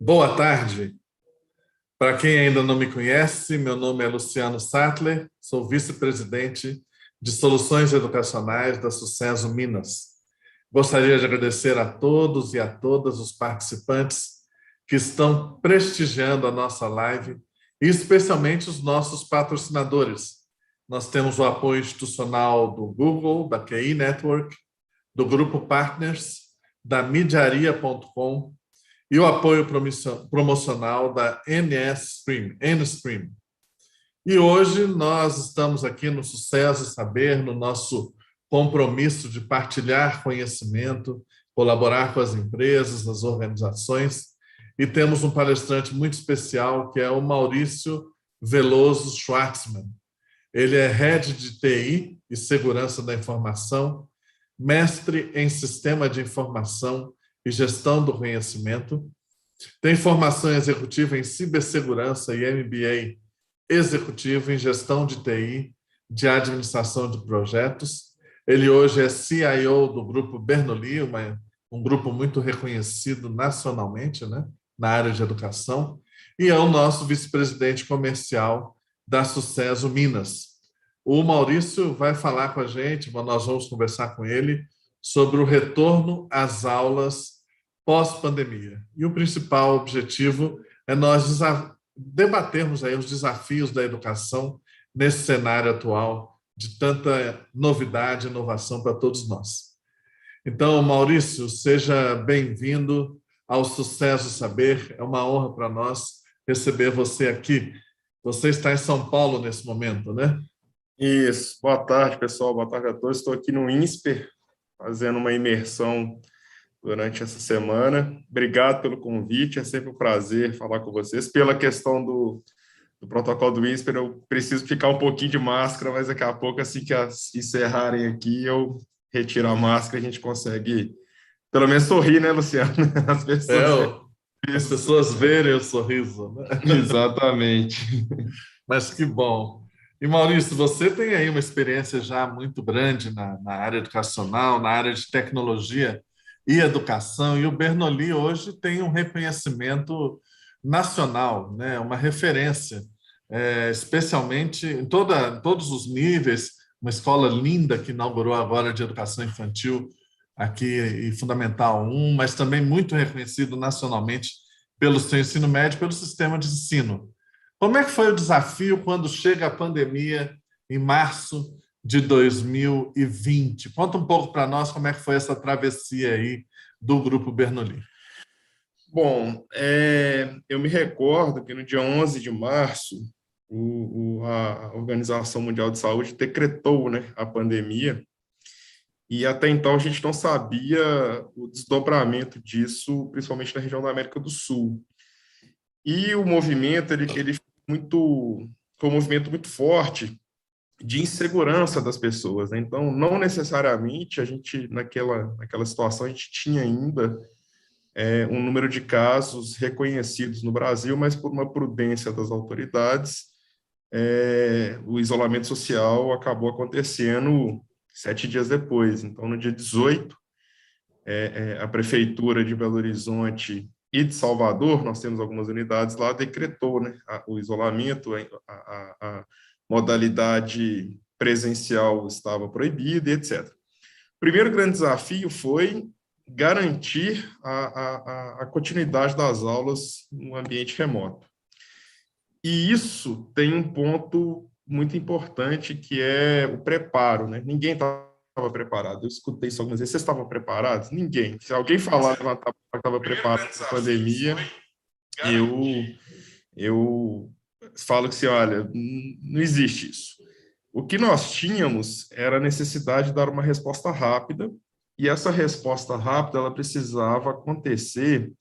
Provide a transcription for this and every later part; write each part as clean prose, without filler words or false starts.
Boa tarde. Para quem ainda não me conhece, meu nome é Luciano Sattler, sou vice-presidente de Soluções Educacionais da Sucesso Minas. Gostaria de agradecer a todos e a todas os participantes que estão prestigiando a nossa live e especialmente os nossos patrocinadores. Nós temos o apoio institucional do Google, da QI Network, do Grupo Partners, da Midiaria.com, e o apoio promocional da Nstream. E hoje nós estamos aqui no Sucesso e Saber, no nosso compromisso de partilhar conhecimento, colaborar com as empresas, as organizações, e temos um palestrante muito especial, que é o Maurício Veloso Schwartzman. Ele é Head de TI e Segurança da Informação, mestre em Sistema de Informação e Gestão do Conhecimento, tem formação executiva em cibersegurança e MBA executivo em gestão de TI, de administração de projetos. Ele hoje é CIO do Grupo Bernoulli, um grupo muito reconhecido nacionalmente, né, na área de educação, e é o nosso vice-presidente comercial da Sucesso Minas. O Maurício vai falar com a gente, nós vamos conversar com ele sobre o retorno às aulas pós-pandemia. E o principal objetivo é nós debatermos aí os desafios da educação nesse cenário atual de tanta novidade e inovação para todos nós. Então, Maurício, seja bem-vindo ao Sucesso Saber. É uma honra para nós receber você aqui. Você está em São Paulo nesse momento, né? Isso. Boa tarde, pessoal. Boa tarde a todos. Estou aqui no INSPER, fazendo uma imersão durante essa semana. Obrigado pelo convite, é sempre um prazer falar com vocês. Pela questão do protocolo do INSPER, eu preciso ficar um pouquinho de máscara, mas daqui a pouco, assim que encerrarem aqui, eu retiro a máscara e a gente consegue, pelo menos, sorrir, né, Luciano? As pessoas verem o sorriso, né? Exatamente. Mas que bom. E, Maurício, você tem aí uma experiência já muito grande na área educacional, na área de tecnologia e educação, e o Bernoulli hoje tem um reconhecimento nacional, né? Uma referência, especialmente em todos os níveis, uma escola linda que inaugurou agora de educação infantil aqui e Fundamental 1, mas também muito reconhecido nacionalmente pelo seu ensino médio, pelo sistema de ensino. Como é que foi o desafio quando chega a pandemia em março de 2020? Conta um pouco para nós como é que foi essa travessia aí do Grupo Bernoulli. Bom, eu me recordo que no dia 11 de março, a Organização Mundial de Saúde decretou, né, a pandemia, e até então a gente não sabia o desdobramento disso, principalmente na região da América do Sul. E o movimento, ele foi um movimento muito forte de insegurança das pessoas, né? Então, não necessariamente a gente, naquela situação, a gente tinha ainda um número de casos reconhecidos no Brasil, mas por uma prudência das autoridades, o isolamento social acabou acontecendo 7 dias depois. Então, no dia 18, a Prefeitura de Belo Horizonte e de Salvador, nós temos algumas unidades lá, decretou, né, o isolamento, a modalidade presencial estava proibida, e etc. O primeiro grande desafio foi garantir a continuidade das aulas no ambiente remoto. E isso tem um ponto muito importante, que é o preparo, né? Ninguém estava preparado. Eu escutei isso algumas vezes. Vocês estavam preparados? Ninguém. Se alguém falar que estava preparado para a pandemia, eu falo que, olha, não existe isso. O que nós tínhamos era a necessidade de dar uma resposta rápida, e essa resposta rápida ela precisava acontecer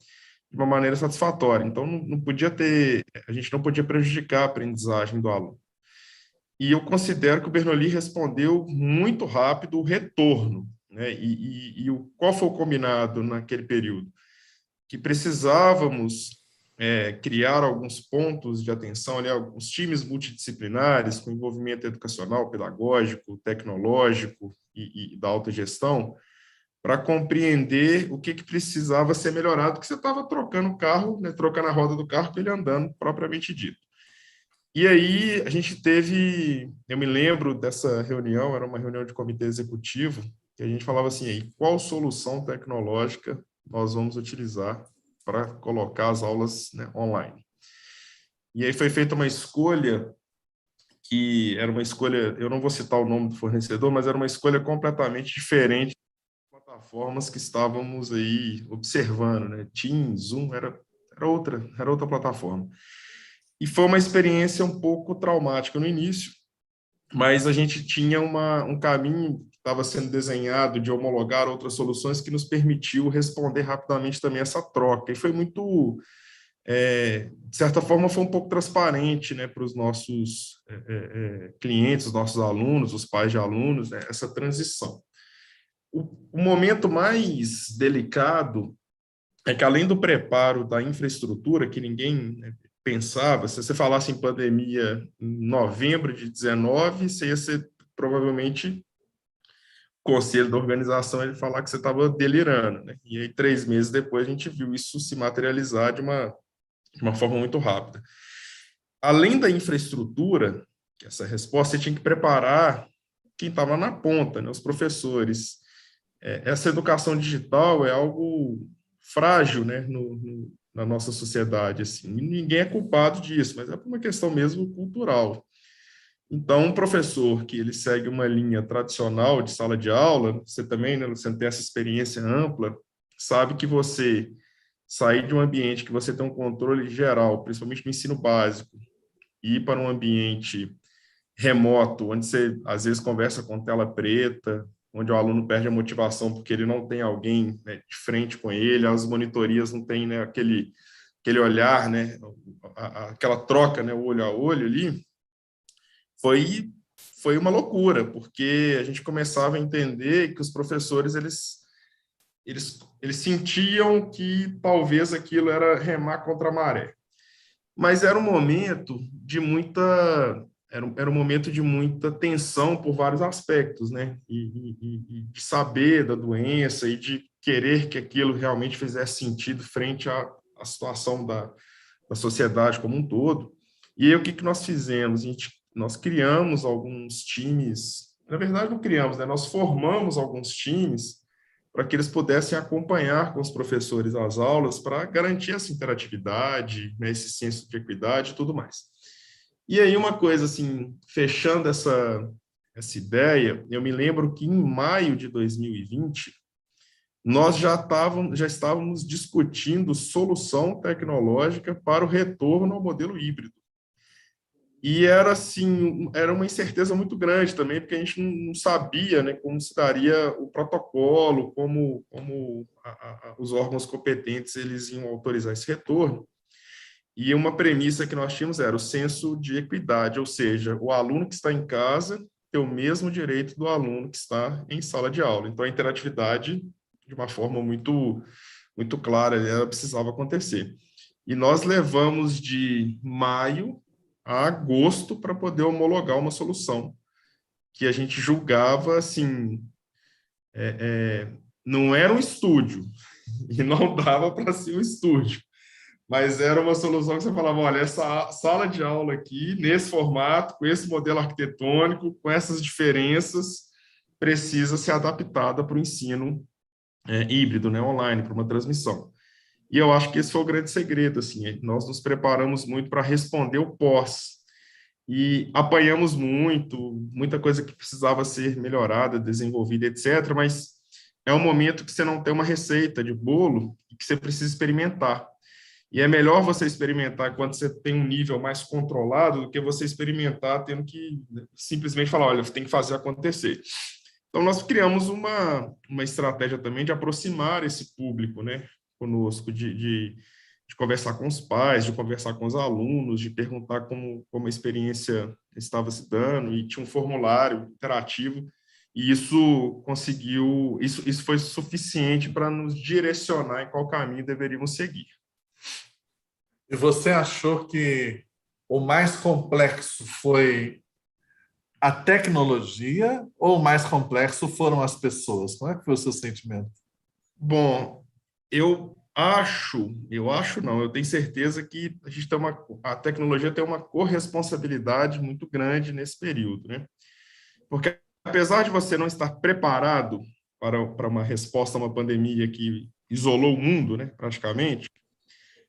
de uma maneira satisfatória. Então, a gente não podia prejudicar a aprendizagem do aluno. E eu considero que o Bernoulli respondeu muito rápido o retorno, né? Qual foi o combinado naquele período? Que precisávamos criar alguns pontos de atenção, né, alguns times multidisciplinares com envolvimento educacional, pedagógico, tecnológico, e da autogestão para compreender o que precisava ser melhorado, porque você estava trocando o carro, né, trocando a roda do carro com ele andando, propriamente dito. E aí a gente teve, eu me lembro dessa reunião, era uma reunião de comitê executivo, que a gente falava assim, aí, qual solução tecnológica nós vamos utilizar para colocar as aulas, né, online? E aí foi feita uma escolha, que era uma escolha, eu não vou citar o nome do fornecedor, mas era uma escolha completamente diferente das plataformas que estávamos aí observando, né? Teams, Zoom, era outra plataforma. E foi uma experiência um pouco traumática no início, mas a gente tinha um caminho que estava sendo desenhado de homologar outras soluções que nos permitiu responder rapidamente também essa troca. E foi muito, de certa forma, foi um pouco transparente, né, para os nossos clientes, os nossos alunos, os pais de alunos, né, essa transição. O momento mais delicado é que, além do preparo da infraestrutura, que ninguém, né, pensava, se você falasse em pandemia em novembro de 19, você ia ser, provavelmente, o conselho da organização ele falar que você estava delirando, né? E aí, 3 meses depois, a gente viu isso se materializar de uma forma muito rápida. Além da infraestrutura, essa resposta, você tinha que preparar quem estava na ponta, né? Os professores. Essa educação digital é algo frágil, né, na nossa sociedade, assim. Ninguém é culpado disso, mas é por uma questão mesmo cultural. Então, um professor que ele segue uma linha tradicional de sala de aula, você também, né, você tem essa experiência ampla, sabe que você sair de um ambiente que você tem um controle geral, principalmente no ensino básico, e ir para um ambiente remoto, onde você, às vezes, conversa com tela preta, onde o aluno perde a motivação porque ele não tem alguém, né, de frente com ele, as monitorias não têm, né, aquele olhar, né, aquela troca, né, o olho a olho ali, foi uma loucura, porque a gente começava a entender que os professores, eles sentiam que talvez aquilo era remar contra a maré. Mas era um momento de muita era um momento de muita tensão por vários aspectos, né? E de saber da doença e de querer que aquilo realmente fizesse sentido frente à situação da sociedade como um todo. E aí, o que nós fizemos? Nós criamos alguns times, na verdade não criamos, né? Nós formamos alguns times para que eles pudessem acompanhar com os professores as aulas para garantir essa interatividade, né, esse senso de equidade e tudo mais. E aí uma coisa, assim, fechando essa ideia, eu me lembro que em maio de 2020, nós já estávamos discutindo solução tecnológica para o retorno ao modelo híbrido. E era assim, era uma incerteza muito grande também, porque a gente não sabia, né, como se daria o protocolo, como os órgãos competentes eles iam autorizar esse retorno. E uma premissa que nós tínhamos era o senso de equidade, ou seja, o aluno que está em casa tem o mesmo direito do aluno que está em sala de aula. Então, a interatividade, de uma forma muito clara, ela precisava acontecer. E nós levamos de maio a agosto para poder homologar uma solução que a gente julgava, assim, não era um estúdio, e não dava para ser um estúdio, mas era uma solução que você falava, olha, essa sala de aula aqui, nesse formato, com esse modelo arquitetônico, com essas diferenças, precisa ser adaptada para o ensino híbrido, né, online, para uma transmissão. E eu acho que esse foi o grande segredo, assim, nós nos preparamos muito para responder o pós, e apanhamos muita coisa que precisava ser melhorada, desenvolvida, etc., mas é um momento que você não tem uma receita de bolo e que você precisa experimentar. E é melhor você experimentar quando você tem um nível mais controlado do que você experimentar tendo que simplesmente falar, olha, tem que fazer acontecer. Então, nós criamos uma estratégia também de aproximar esse público, né, conosco, de conversar com os pais, de conversar com os alunos, de perguntar como a experiência estava se dando, e tinha um formulário interativo, e isso foi suficiente para nos direcionar em qual caminho deveríamos seguir. E você achou que o mais complexo foi a tecnologia ou o mais complexo foram as pessoas? Como é que foi o seu sentimento? Bom, eu acho não, eu tenho certeza que a tecnologia tem uma corresponsabilidade muito grande nesse período, né? Porque apesar de você não estar preparado para uma resposta a uma pandemia que isolou o mundo, né, praticamente,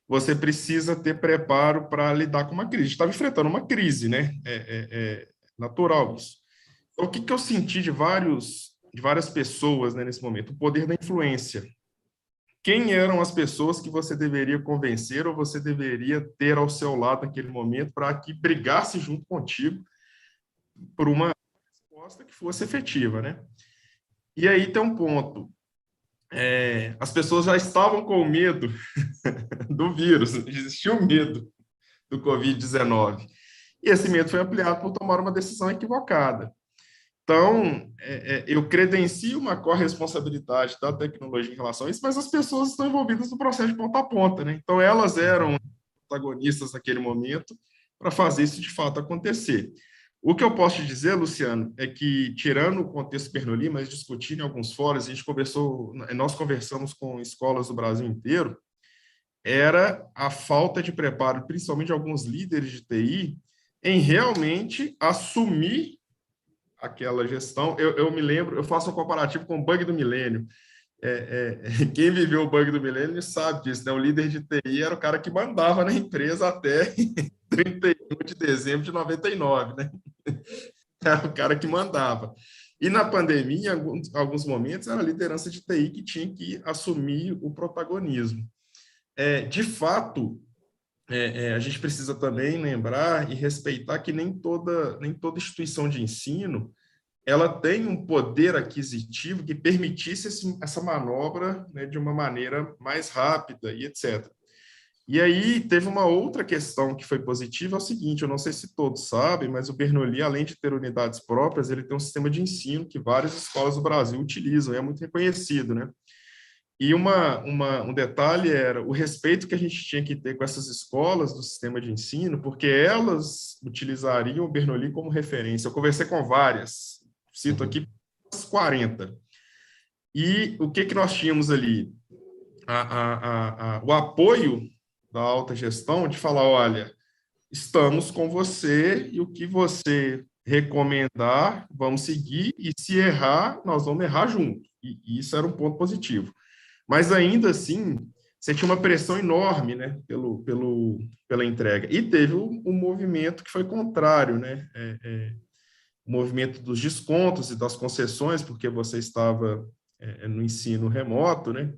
você precisa ter preparo para lidar com uma crise. A gente estava enfrentando uma crise, né? É natural isso. Então, o que eu senti de várias pessoas, né, nesse momento? O poder da influência. Quem eram as pessoas que você deveria convencer ou você deveria ter ao seu lado naquele momento para que brigasse junto contigo por uma resposta que fosse efetiva, né? E aí tem um ponto. As pessoas já estavam com medo do vírus, existia o medo do Covid-19. E esse medo foi ampliado por tomar uma decisão equivocada. Então, eu credencio uma corresponsabilidade da tecnologia em relação a isso, mas as pessoas estão envolvidas no processo de ponta a ponta, né? Então, elas eram protagonistas naquele momento para fazer isso de fato acontecer. O que eu posso te dizer, Luciano, é que, tirando o contexto Bernoulli, mas discutindo em alguns fóruns, nós conversamos com escolas do Brasil inteiro, era a falta de preparo, principalmente de alguns líderes de TI, em realmente assumir aquela gestão. Eu me lembro, eu faço um comparativo com o bug do milênio. Quem viveu o bug do milênio sabe disso, né? O líder de TI era o cara que mandava na empresa até 31 de dezembro de 99, né? Era o cara que mandava. E na pandemia, em alguns momentos, era a liderança de TI que tinha que assumir o protagonismo. De fato, a gente precisa também lembrar e respeitar que nem toda instituição de ensino ela tem um poder aquisitivo que permitisse essa manobra, né, de uma maneira mais rápida e etc. E aí teve uma outra questão que foi positiva, é o seguinte, eu não sei se todos sabem, mas o Bernoulli, além de ter unidades próprias, ele tem um sistema de ensino que várias escolas do Brasil utilizam, e é muito reconhecido, né? E um detalhe era o respeito que a gente tinha que ter com essas escolas do sistema de ensino, porque elas utilizariam o Bernoulli como referência. Eu conversei com várias, cito aqui umas 40. E o que nós tínhamos ali? O apoio da alta gestão de falar, olha, estamos com você e o que você recomendar, vamos seguir, e se errar, nós vamos errar junto. E isso era um ponto positivo. Mas ainda assim, você tinha uma pressão enorme, né, pela entrega. E teve um movimento que foi contrário, né, o movimento dos descontos e das concessões, porque você estava no ensino remoto, né,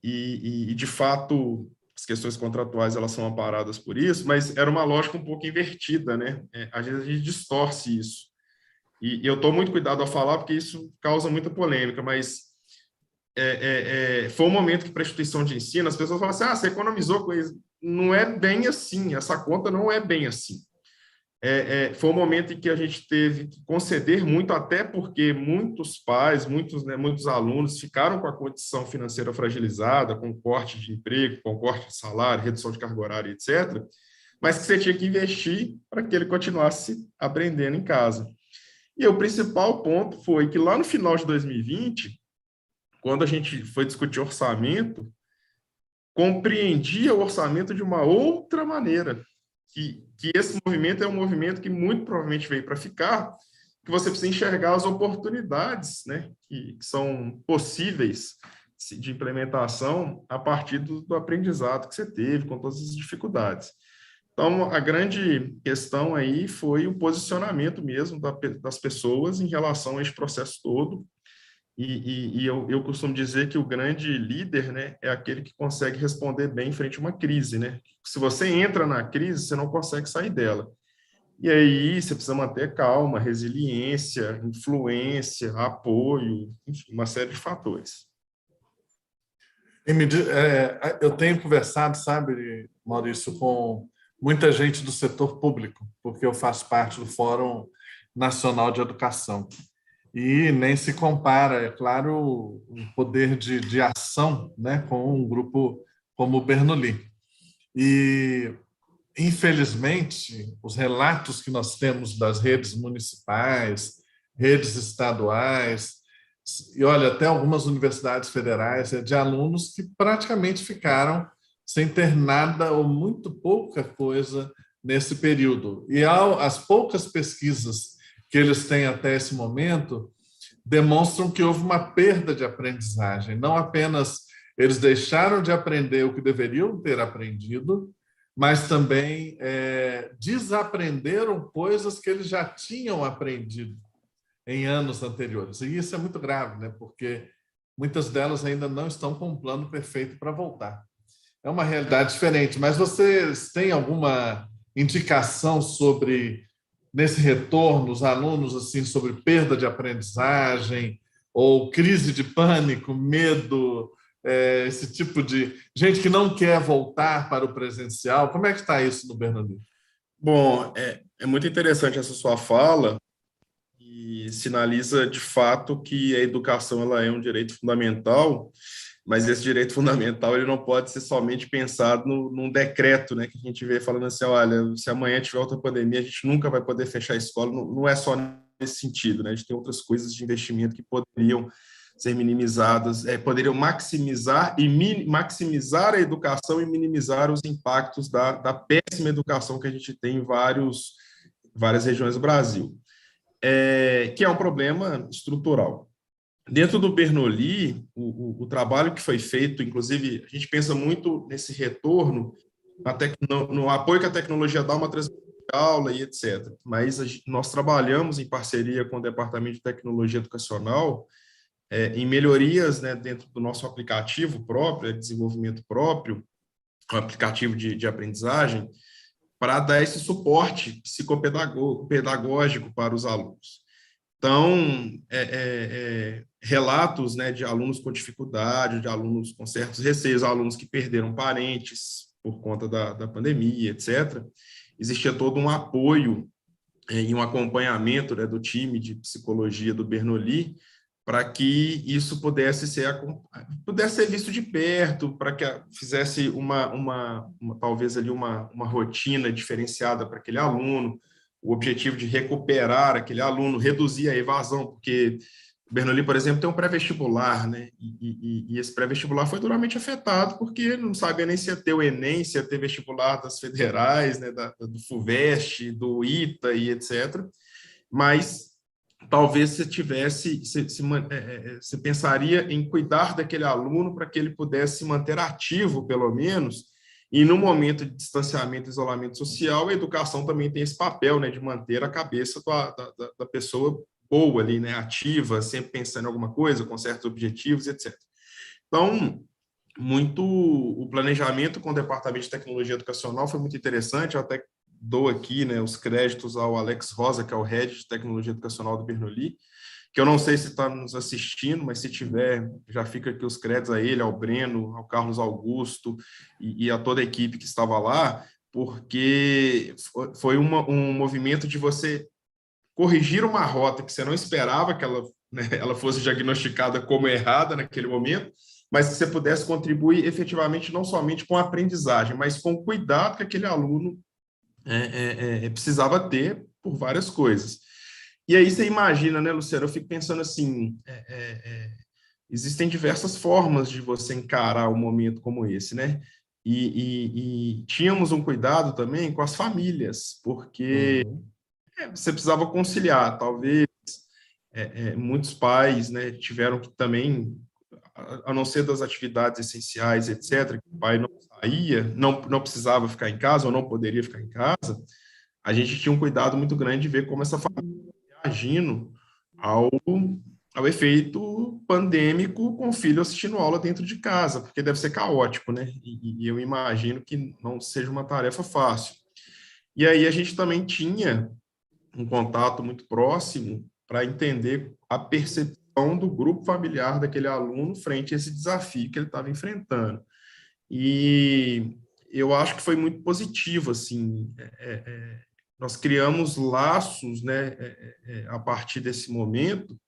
e de fato as questões contratuais elas são amparadas por isso, mas era uma lógica um pouco invertida, né? Às vezes a gente distorce isso. E eu estou muito cuidado a falar porque isso causa muita polêmica, mas foi um momento que para a instituição de ensino as pessoas falam assim, você economizou com isso. Não é bem assim, essa conta não é bem assim. Foi um momento em que a gente teve que conceder muito, até porque muitos pais, muitos alunos ficaram com a condição financeira fragilizada, com corte de emprego, com corte de salário, redução de carga horária, etc., mas que você tinha que investir para que ele continuasse aprendendo em casa. E o principal ponto foi que lá no final de 2020, quando a gente foi discutir orçamento, compreendia o orçamento de uma outra maneira, que esse movimento é um movimento que muito provavelmente veio para ficar, que você precisa enxergar as oportunidades, né, que são possíveis de implementação a partir do aprendizado que você teve, com todas as dificuldades. Então, a grande questão aí foi o posicionamento mesmo das pessoas em relação a esse processo todo, e eu costumo dizer que o grande líder, né, é aquele que consegue responder bem em frente a uma crise, né? Se você entra na crise, você não consegue sair dela. E aí você precisa manter calma, resiliência, influência, apoio, enfim, uma série de fatores. Eu tenho conversado, sabe, Maurício, com muita gente do setor público, porque eu faço parte do Fórum Nacional de Educação. E nem se compara, é claro, o poder de ação, né, com um grupo como o Bernoulli. E infelizmente, os relatos que nós temos das redes municipais, redes estaduais, e olha, até algumas universidades federais, é de alunos que praticamente ficaram sem ter nada ou muito pouca coisa nesse período. E as poucas pesquisas que eles têm até esse momento demonstram que houve uma perda de aprendizagem. Não apenas eles deixaram de aprender o que deveriam ter aprendido, mas também desaprenderam coisas que eles já tinham aprendido em anos anteriores. E isso é muito grave, né? Porque muitas delas ainda não estão com um plano perfeito para voltar. É uma realidade diferente, mas vocês têm alguma indicação sobre, nesse retorno, os alunos, assim, sobre perda de aprendizagem ou crise de pânico, medo, esse tipo de gente que não quer voltar para o presencial? Como é que está isso no Bernoulli? Bom, é muito interessante essa sua fala e sinaliza de fato que a educação ela é um direito fundamental, mas esse direito fundamental ele não pode ser somente pensado num decreto, né, que a gente vê falando assim, olha, se amanhã tiver outra pandemia, a gente nunca vai poder fechar a escola, não é só nesse sentido, né, a gente tem outras coisas de investimento que poderiam ser minimizadas, poderiam maximizar maximizar a educação e minimizar os impactos da péssima educação que a gente tem em várias regiões do Brasil, que é um problema estrutural. Dentro do Bernoulli, o trabalho que foi feito, inclusive, a gente pensa muito nesse retorno, no apoio que a tecnologia dá uma transmissão de aula e etc. Mas nós trabalhamos em parceria com o Departamento de Tecnologia Educacional em melhorias, né, dentro do nosso aplicativo próprio, desenvolvimento próprio, um aplicativo de aprendizagem, para dar esse suporte psicopedagógico para os alunos. Então, relatos, né, de alunos com dificuldade, de alunos com certos receios, alunos que perderam parentes por conta da pandemia, etc. Existia todo um apoio e um acompanhamento, né, do time de psicologia do Bernoulli para que isso pudesse ser visto de perto, para que fizesse talvez ali uma rotina diferenciada para aquele aluno, o objetivo de recuperar aquele aluno, reduzir a evasão, porque o Bernoulli, por exemplo, tem um pré-vestibular, né? E esse pré-vestibular foi duramente afetado, porque não sabia nem se ia ter o Enem, se ia ter vestibular das federais, né? Do FUVEST, do ITA e etc. Mas talvez você pensaria em cuidar daquele aluno para que ele pudesse se manter ativo, pelo menos, e no momento de distanciamento e isolamento social, a educação também tem esse papel, né, de manter a cabeça da pessoa boa ali, né, ativa, sempre pensando em alguma coisa, com certos objetivos, etc. Então, o planejamento com o Departamento de Tecnologia Educacional foi muito interessante, eu até dou aqui, né, os créditos ao Alex Rosa, que é o Head de Tecnologia Educacional do Bernoulli, que eu não sei se está nos assistindo, mas se tiver, já fica aqui os créditos a ele, ao Breno, ao Carlos Augusto e a toda a equipe que estava lá, porque foi um movimento de você corrigir uma rota que você não esperava que ela fosse diagnosticada como errada naquele momento, mas que você pudesse contribuir efetivamente não somente com a aprendizagem, mas com o cuidado que aquele aluno precisava ter por várias coisas. E aí você imagina, né, Luciano, eu fico pensando assim, existem diversas formas de você encarar um momento como esse, né? E tínhamos um cuidado também com as famílias, porque você precisava conciliar, talvez muitos pais, né, tiveram que também, a não ser das atividades essenciais, etc., que o pai não saía, não precisava ficar em casa ou não poderia ficar em casa, a gente tinha um cuidado muito grande de ver como essa família ia agindo ao efeito pandêmico com o filho assistindo aula dentro de casa, porque deve ser caótico, né? E eu imagino que não seja uma tarefa fácil. E aí a gente também tinha um contato muito próximo para entender a percepção do grupo familiar daquele aluno frente a esse desafio que ele estava enfrentando. E eu acho que foi muito positivo, assim, nós criamos laços, né, a partir desse momento,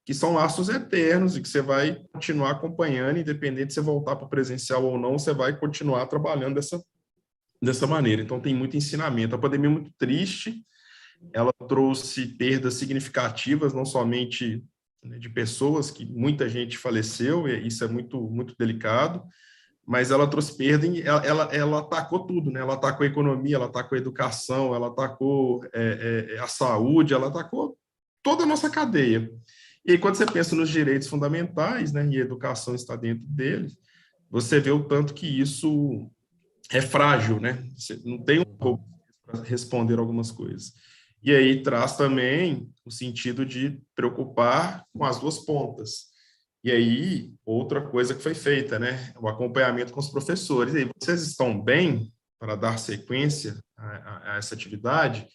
que são laços eternos e que você vai continuar acompanhando, independente de você voltar para o presencial ou não, você vai continuar trabalhando dessa maneira. Então, tem muito ensinamento. A pandemia é muito triste, ela trouxe perdas significativas, não somente, né, de pessoas, que muita gente faleceu, e isso é muito, muito delicado, mas ela trouxe perda, ela atacou tudo, né? Ela atacou a economia, ela atacou a educação, ela atacou a saúde, ela atacou toda a nossa cadeia. E aí, quando você pensa nos direitos fundamentais, né, e a educação está dentro deles, você vê o tanto que isso é frágil, né? Você não tem um pouco para responder algumas coisas. E aí traz também o sentido de preocupar com as duas pontas. E aí, outra coisa que foi feita, né? O acompanhamento com os professores. E aí, vocês estão bem para dar sequência a essa atividade?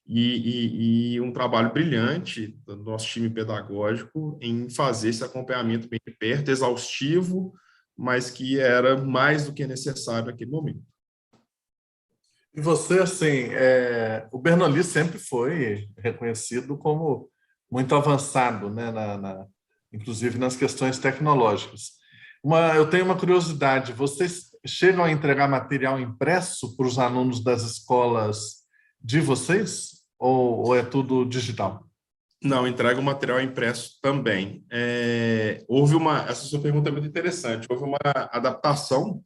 E um trabalho brilhante do nosso time pedagógico em fazer esse acompanhamento bem de perto, exaustivo, mas que era mais do que necessário naquele momento. E você, assim, o Bernoulli sempre foi reconhecido como muito avançado, né, inclusive nas questões tecnológicas. Eu tenho uma curiosidade: vocês chegam a entregar material impresso para os alunos das escolas de vocês, ou é tudo digital? Não, entrega o material impresso também. Essa sua pergunta é muito interessante. Houve uma adaptação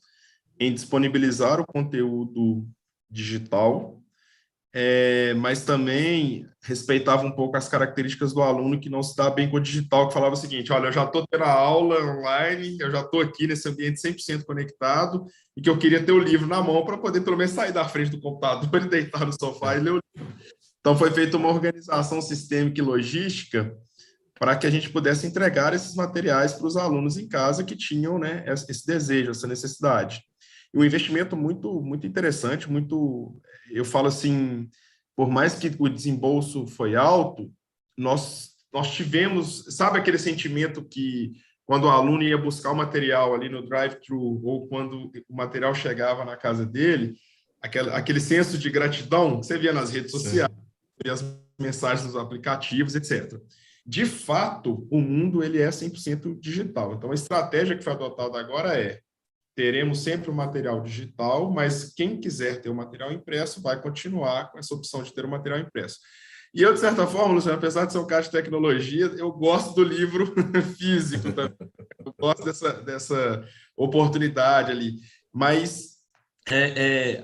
em disponibilizar o conteúdo digital, mas também respeitava um pouco as características do aluno que não se dá bem com o digital, que falava o seguinte: olha, eu já estou tendo a aula online, eu já estou aqui nesse ambiente 100% conectado, e que eu queria ter o livro na mão para poder pelo menos sair da frente do computador e deitar no sofá e ler o livro. Então, foi feita uma organização sistêmica e logística para que a gente pudesse entregar esses materiais para os alunos em casa que tinham, né, esse desejo, essa necessidade. E um investimento muito, muito interessante, muito, eu falo assim, por mais que o desembolso foi alto, nós tivemos, sabe aquele sentimento que quando o aluno ia buscar o material ali no drive-thru, ou quando o material chegava na casa dele, aquele senso de gratidão que você via nas redes sociais, via as mensagens nos aplicativos, etc. De fato, o mundo ele é 100% digital. Então, a estratégia que foi adotada agora teremos sempre o material digital, mas quem quiser ter o material impresso vai continuar com essa opção de ter o material impresso. E eu, de certa forma, Luciano, apesar de ser um cara de tecnologia, eu gosto do livro físico também. Eu gosto dessa oportunidade ali. Mas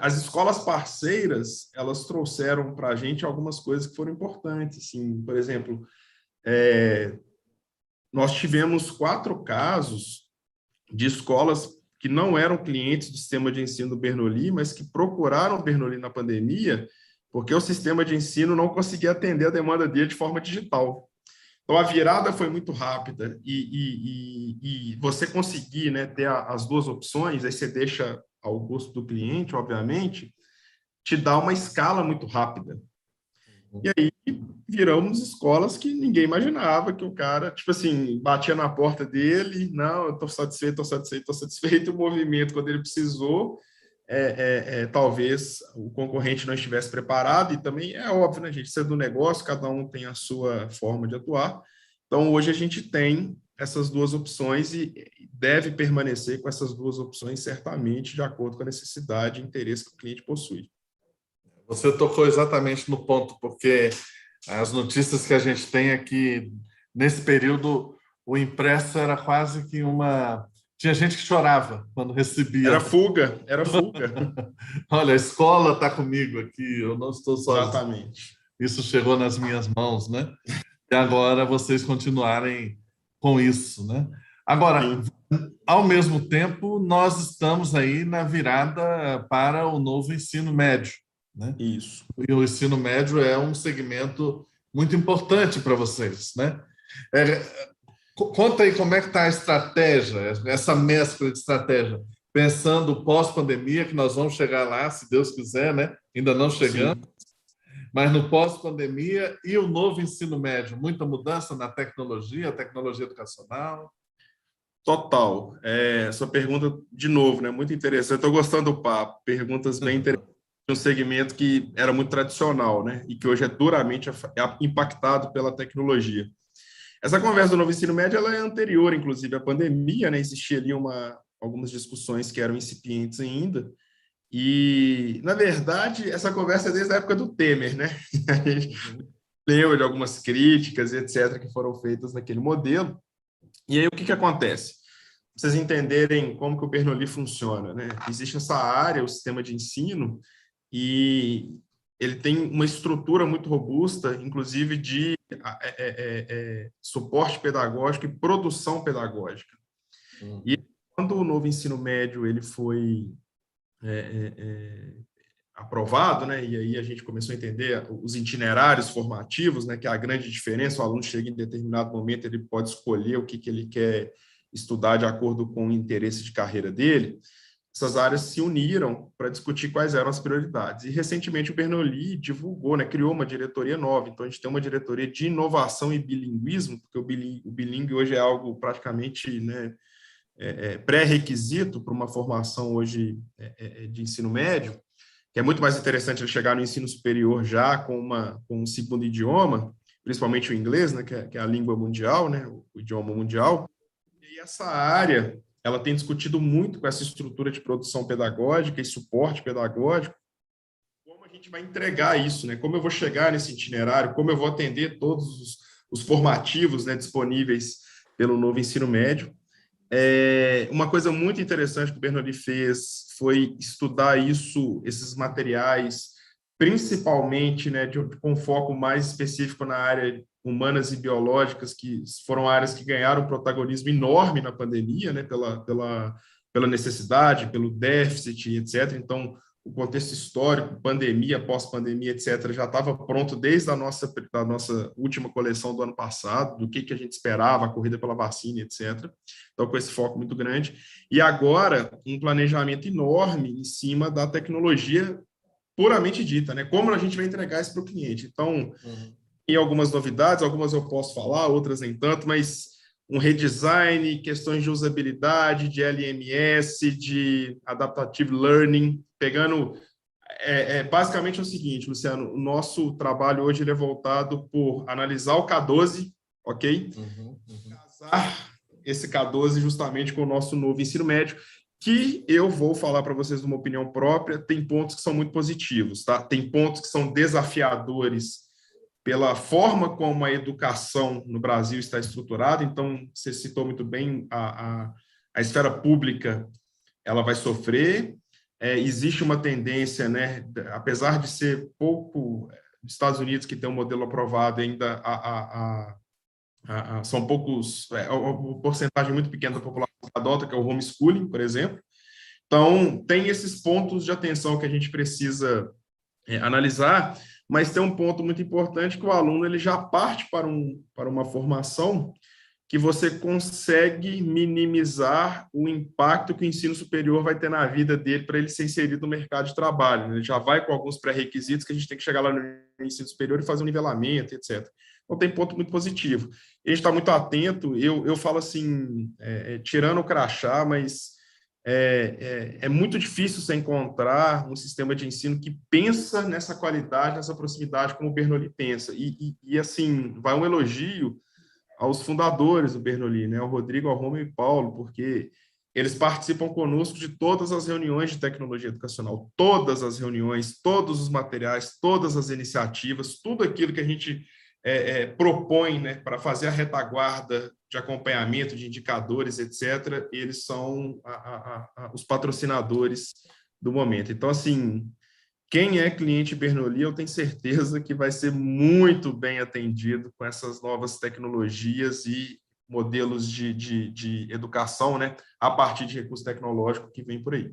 as escolas parceiras, elas trouxeram para a gente algumas coisas que foram importantes. Assim, por exemplo, nós tivemos 4 casos de escolas que não eram clientes do sistema de ensino do Bernoulli, mas que procuraram o Bernoulli na pandemia, porque o sistema de ensino não conseguia atender a demanda dele de forma digital. Então, a virada foi muito rápida, e você conseguir, né, ter as duas opções, aí você deixa ao gosto do cliente, obviamente, te dá uma escala muito rápida. E aí viramos escolas que ninguém imaginava que o cara, tipo assim, batia na porta dele, não, eu estou satisfeito, estou satisfeito, o movimento, quando ele precisou, talvez o concorrente não estivesse preparado, e também é óbvio, né, gente, isso é do negócio, cada um tem a sua forma de atuar. Então, hoje a gente tem essas duas opções e deve permanecer com essas duas opções, certamente, de acordo com a necessidade e interesse que o cliente possui. Você tocou exatamente no ponto, porque as notícias que a gente tem aqui, nesse período, o impresso era quase que uma... Tinha gente que chorava quando recebia. Era fuga. Olha, a escola está comigo aqui, eu não estou sozinho. Exatamente. Isso chegou nas minhas mãos, né? E agora vocês continuarem com isso, né? Agora, ao mesmo tempo, nós estamos aí na virada para o novo ensino médio, né? Isso. E o ensino médio é um segmento muito importante para vocês, né? Conta aí como é que está a estratégia, essa mescla de estratégia, pensando pós-pandemia, que nós vamos chegar lá, se Deus quiser, né? Ainda não chegamos, mas no pós-pandemia e o novo ensino médio, muita mudança na tecnologia educacional. Total. Essa pergunta, de novo, né, muito interessante. Estou gostando do papo. Perguntas bem interessantes de um segmento que era muito tradicional, né, e que hoje é duramente impactado pela tecnologia. Essa conversa do novo ensino médio ela é anterior, inclusive, à pandemia, né? Existia ali algumas discussões que eram incipientes ainda, E, na verdade, essa conversa é desde a época do Temer, né? A gente leu de algumas críticas, etc., que foram feitas naquele modelo. E aí, o que acontece? Pra vocês entenderem como que o Bernoulli funciona, né? Existe essa área, o sistema de ensino, e ele tem uma estrutura muito robusta, inclusive de suporte pedagógico e produção pedagógica. E quando o novo ensino médio ele foi aprovado, né? E aí a gente começou a entender os itinerários formativos, né? Que é a grande diferença. O aluno chega em determinado momento, ele pode escolher o que ele quer estudar de acordo com o interesse de carreira dele. Essas áreas se uniram para discutir quais eram as prioridades. E recentemente o Bernoulli divulgou, né? Criou uma diretoria nova. Então a gente tem uma diretoria de inovação e bilinguismo, porque o bilingue hoje é algo praticamente, né? Pré-requisito para uma formação hoje de ensino médio, que é muito mais interessante ele chegar no ensino superior já com um segundo idioma, principalmente o inglês, né, que é a língua mundial, né, o idioma mundial. E essa área, ela tem discutido muito com essa estrutura de produção pedagógica e suporte pedagógico, como a gente vai entregar isso, né, como eu vou chegar nesse itinerário, como eu vou atender todos os formativos, né, disponíveis pelo novo ensino médio. Uma coisa muito interessante que o Bernoulli fez foi estudar esses materiais, principalmente, né, com foco mais específico na área humanas e biológicas, que foram áreas que ganharam um protagonismo enorme na pandemia, né, pela necessidade, pelo déficit, etc. Então, o contexto histórico, pandemia, pós-pandemia, etc., já estava pronto desde da nossa última coleção do ano passado, do que a gente esperava, a corrida pela vacina, etc. Então, com esse foco muito grande. E agora, um planejamento enorme em cima da tecnologia puramente dita, né? Como a gente vai entregar isso para o cliente. Então, tem algumas novidades, algumas eu posso falar, outras nem tanto, mas um redesign, questões de usabilidade, de LMS, de Adaptive Learning, pegando... basicamente é o seguinte, Luciano, o nosso trabalho hoje ele é voltado por analisar o K12, ok? Casar esse K12 justamente com o nosso novo ensino médio, que eu vou falar para vocês uma opinião própria, tem pontos que são muito positivos, tá? Tem pontos que são desafiadores pela forma como a educação no Brasil está estruturada. Então, você citou muito bem, a esfera pública ela vai sofrer. Existe uma tendência, né, apesar de ser pouco Estados Unidos que tem um modelo aprovado, ainda são poucos, uma porcentagem muito pequena da população que adota, que é o homeschooling, por exemplo. Então, tem esses pontos de atenção que a gente precisa analisar, mas tem um ponto muito importante que o aluno ele já parte para uma formação que você consegue minimizar o impacto que o ensino superior vai ter na vida dele para ele ser inserido no mercado de trabalho. Ele já vai com alguns pré-requisitos que a gente tem que chegar lá no ensino superior e fazer um nivelamento, etc. Então, tem ponto muito positivo. A gente está muito atento, eu falo assim, tirando o crachá, mas é muito difícil você encontrar um sistema de ensino que pensa nessa qualidade, nessa proximidade como o Bernoulli pensa. E assim, vai um elogio aos fundadores do Bernoulli, né, o Rodrigo, ao Romeu e Paulo, porque eles participam conosco de todas as reuniões de tecnologia educacional, todas as reuniões, todos os materiais, todas as iniciativas, tudo aquilo que a gente propõe, né, para fazer a retaguarda de acompanhamento, de indicadores, etc., eles são os patrocinadores do momento. Então, assim, quem é cliente Bernoulli, eu tenho certeza que vai ser muito bem atendido com essas novas tecnologias e modelos de educação, né, a partir de recurso tecnológico que vem por aí.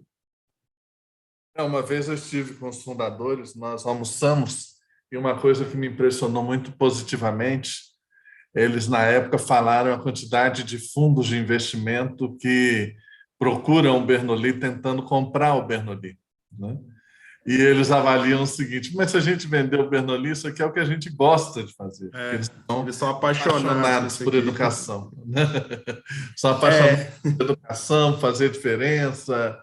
Uma vez eu estive com os fundadores, nós almoçamos, e uma coisa que me impressionou muito positivamente, eles, na época, falaram a quantidade de fundos de investimento que procuram o Bernoulli tentando comprar o Bernoulli, né? E eles avaliam o seguinte: mas se a gente vender o Bernoulli, isso aqui é o que a gente gosta de fazer. Eles são apaixonados por educação. Né? São apaixonados por educação, fazer diferença,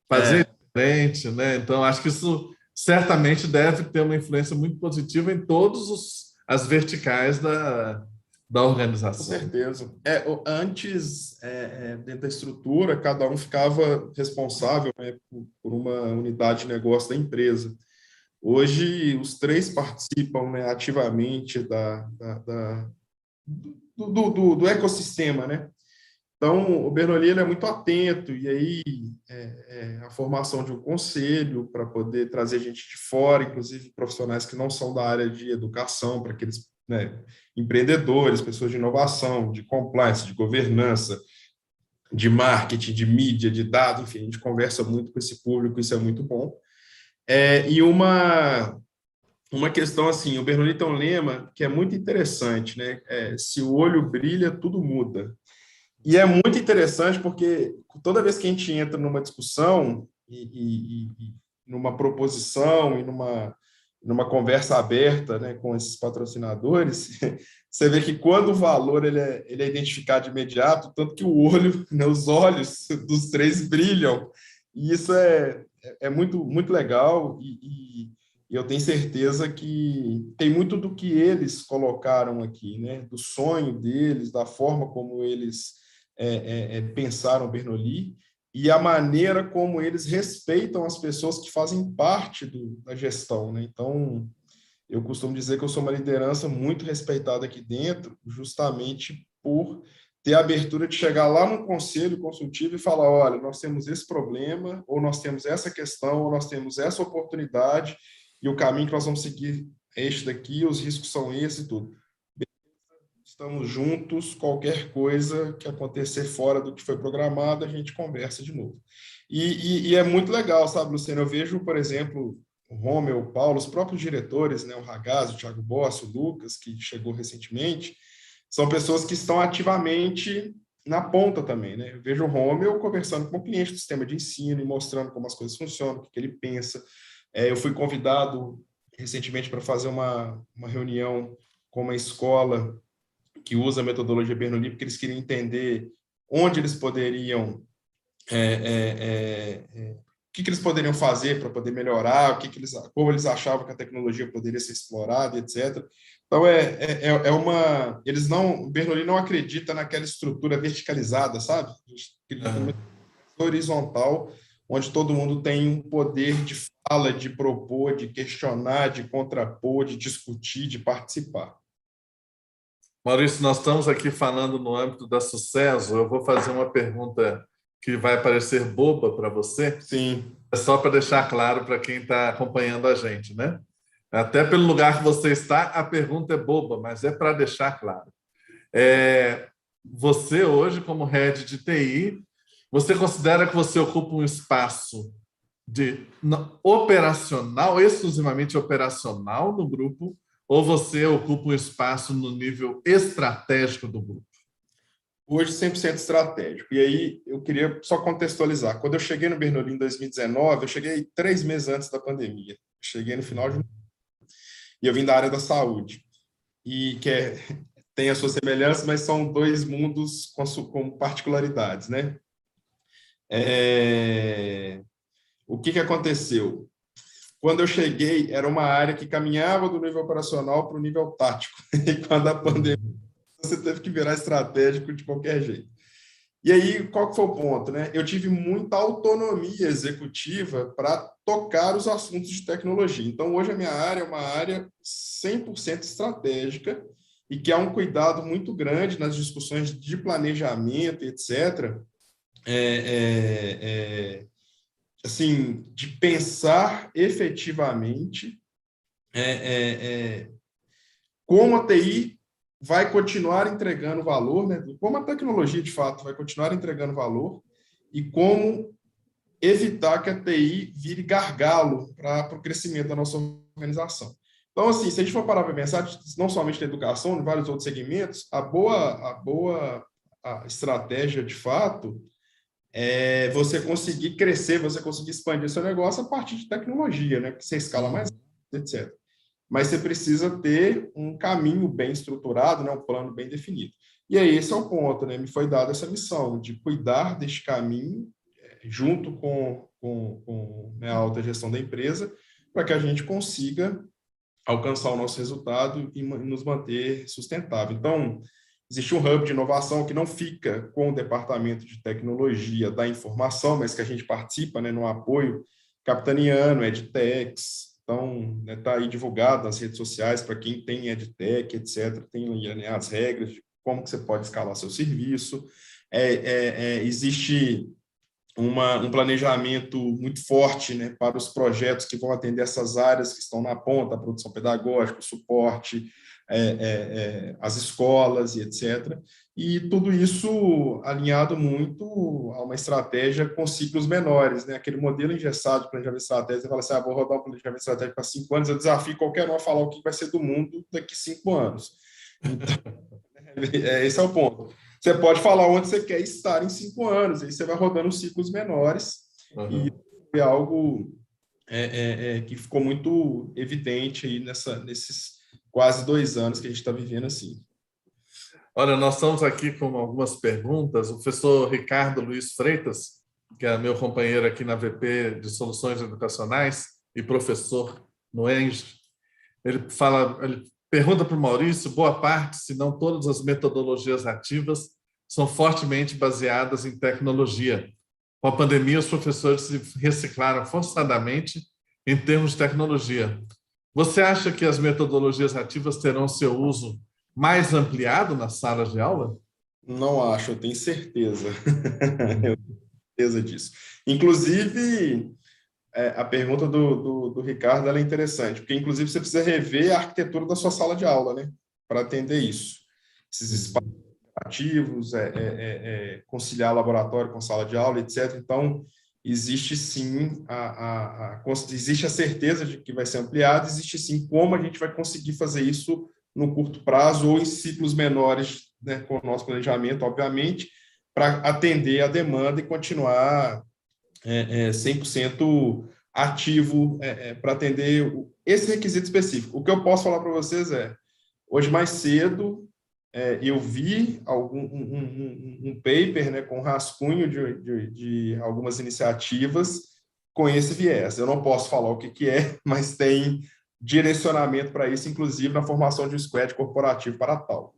fazer diferente. Né? Então, acho que isso certamente deve ter uma influência muito positiva em todas as verticais da Com organização. certeza. Antes, dentro da estrutura, cada um ficava responsável, né, por uma unidade de negócio da empresa. Hoje, os três participam, né, ativamente do ecossistema, né? Então, o Bernoulli ele é muito atento, e aí a formação de um conselho para poder trazer gente de fora, inclusive profissionais que não são da área de educação, para aqueles, né, empreendedores, pessoas de inovação, de compliance, de governança, de marketing, de mídia, de dados, enfim, a gente conversa muito com esse público, isso é muito bom. E uma questão assim, o Bernoulli tem um lema que é muito interessante, né? Se o olho brilha, tudo muda. E é muito interessante porque toda vez que a gente entra numa discussão e numa proposição e numa conversa aberta, né, com esses patrocinadores, você vê que quando o valor ele é identificado de imediato, tanto que o olho, né, os olhos dos três brilham, e isso é muito, muito legal, e eu tenho certeza que tem muito do que eles colocaram aqui, né, do sonho deles, da forma como eles pensaram Bernoulli, e a maneira como eles respeitam as pessoas que fazem parte da gestão, né? Então, eu costumo dizer que eu sou uma liderança muito respeitada aqui dentro, justamente por ter a abertura de chegar lá no conselho consultivo e falar, olha, nós temos esse problema, ou nós temos essa questão, ou nós temos essa oportunidade, e o caminho que nós vamos seguir é este daqui, os riscos são esses e tudo. Estamos juntos, qualquer coisa que acontecer fora do que foi programado, a gente conversa de novo. E é muito legal, sabe, Luciano? Eu vejo, por exemplo, o Romeu, o Paulo, os próprios diretores, né, o Ragazzi, o Thiago Bossi, o Lucas, que chegou recentemente, são pessoas que estão ativamente na ponta também, né? Eu vejo o Romeu conversando com o cliente do sistema de ensino e mostrando como as coisas funcionam, o que ele pensa. Eu fui convidado recentemente para fazer uma reunião com uma escola que usa a metodologia Bernoulli, porque eles queriam entender onde eles poderiam, o que eles poderiam fazer para poder melhorar, como eles achavam que a tecnologia poderia ser explorada, etc. Então, o Bernoulli não acredita naquela estrutura verticalizada, sabe? Acredita numa horizontal, onde todo mundo tem um poder de fala, de propor, de questionar, de contrapor, de discutir, de participar. Maurício, nós estamos aqui falando no âmbito da Sucesso. Eu vou fazer uma pergunta que vai parecer boba para você. Sim. É só para deixar claro para quem está acompanhando a gente, né? Até pelo lugar que você está, a pergunta é boba, mas é para deixar claro. Você hoje, como head de TI, você considera que você ocupa um espaço operacional, exclusivamente operacional no grupo, ou você ocupa um espaço no nível estratégico do grupo? Hoje, 100% estratégico. E aí, eu queria só contextualizar. Quando eu cheguei no Bernoulli em 2019, eu cheguei 3 meses antes da pandemia. Cheguei no final de... E eu vim da área da saúde. E tem as suas semelhanças, mas são dois mundos com particularidades, né? O que aconteceu? Quando eu cheguei, era uma área que caminhava do nível operacional para o nível tático. E quando a pandemia, você teve que virar estratégico de qualquer jeito. E aí, qual que foi o ponto, né? Eu tive muita autonomia executiva para tocar os assuntos de tecnologia. Então, hoje a minha área é uma área 100% estratégica e que há um cuidado muito grande nas discussões de planejamento, etc., assim, de pensar efetivamente como a TI vai continuar entregando valor, né? Como a tecnologia, de fato, vai continuar entregando valor e como evitar que a TI vire gargalo para o crescimento da nossa organização. Então, assim, se a gente for parar para pensar, não somente na educação, em vários outros segmentos, a boa estratégia, de fato, é você conseguir crescer, você conseguir expandir seu negócio a partir de tecnologia, né? Que você escala mais, etc. Mas você precisa ter um caminho bem estruturado, né? Um plano bem definido. E aí esse é o ponto, né? Me foi dada essa missão de cuidar deste caminho junto com a alta gestão da empresa, para que a gente consiga alcançar o nosso resultado e nos manter sustentável. Então, existe um hub de inovação que não fica com o departamento de tecnologia da informação, mas que a gente participa, né, no apoio capitaniano, EdTechs. Então, está aí divulgado nas redes sociais para quem tem EdTech, etc. Tem, né, as regras de como que você pode escalar seu serviço. Existe um planejamento muito forte, né, para os projetos que vão atender essas áreas que estão na ponta, a produção pedagógica, o suporte, as escolas e etc. E tudo isso alinhado muito a uma estratégia com ciclos menores, né? Aquele modelo engessado de planejamento estratégico, você fala assim, vou rodar um planejamento estratégico para 5 anos, eu desafio qualquer um a falar o que vai ser do mundo daqui a 5 anos. Então, esse é o ponto. Você pode falar onde você quer estar em 5 anos, aí você vai rodando ciclos menores, e é algo que ficou muito evidente aí nesses quase 2 anos que a gente está vivendo assim. Olha, nós estamos aqui com algumas perguntas. O professor Ricardo Luiz Freitas, que é meu companheiro aqui na VP de Soluções Educacionais e professor no ENGE, ele pergunta para o Maurício, boa parte, se não todas as metodologias ativas são fortemente baseadas em tecnologia. Com a pandemia, os professores se reciclaram forçadamente em termos de tecnologia. Você acha que as metodologias ativas terão seu uso mais ampliado nas salas de aula? Não acho, eu tenho certeza. Eu tenho certeza disso. Inclusive, a pergunta do Ricardo ela é interessante, porque, inclusive, você precisa rever a arquitetura da sua sala de aula, né, para atender isso. Esses espaços ativos, conciliar laboratório com sala de aula, etc. Então, existe sim existe a certeza de que vai ser ampliado, existe sim como a gente vai conseguir fazer isso no curto prazo ou em ciclos menores, né, com o nosso planejamento, obviamente, para atender a demanda e continuar 100% ativo para atender esse requisito específico. O que eu posso falar para vocês hoje mais cedo, eu vi um paper, né, com rascunho de algumas iniciativas com esse viés. Eu não posso falar o que é, mas tem direcionamento para isso, inclusive na formação de um squad corporativo para tal.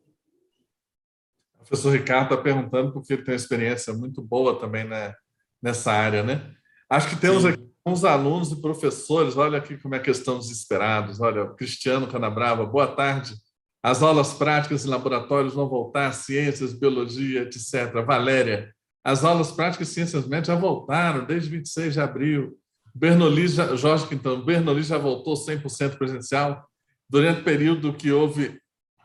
O professor Ricardo está perguntando porque ele tem uma experiência muito boa também, né, nessa área, né? Acho que temos aqui uns alunos e professores, olha aqui como é que estão desesperados. Olha, Cristiano Canabrava, boa tarde. As aulas práticas em laboratórios vão voltar, ciências, biologia, etc. Valéria, as aulas práticas e ciências médicas já voltaram desde 26 de abril. Bernoulli, Jorge Quintão, Bernoulli já voltou 100% presencial. Durante o período que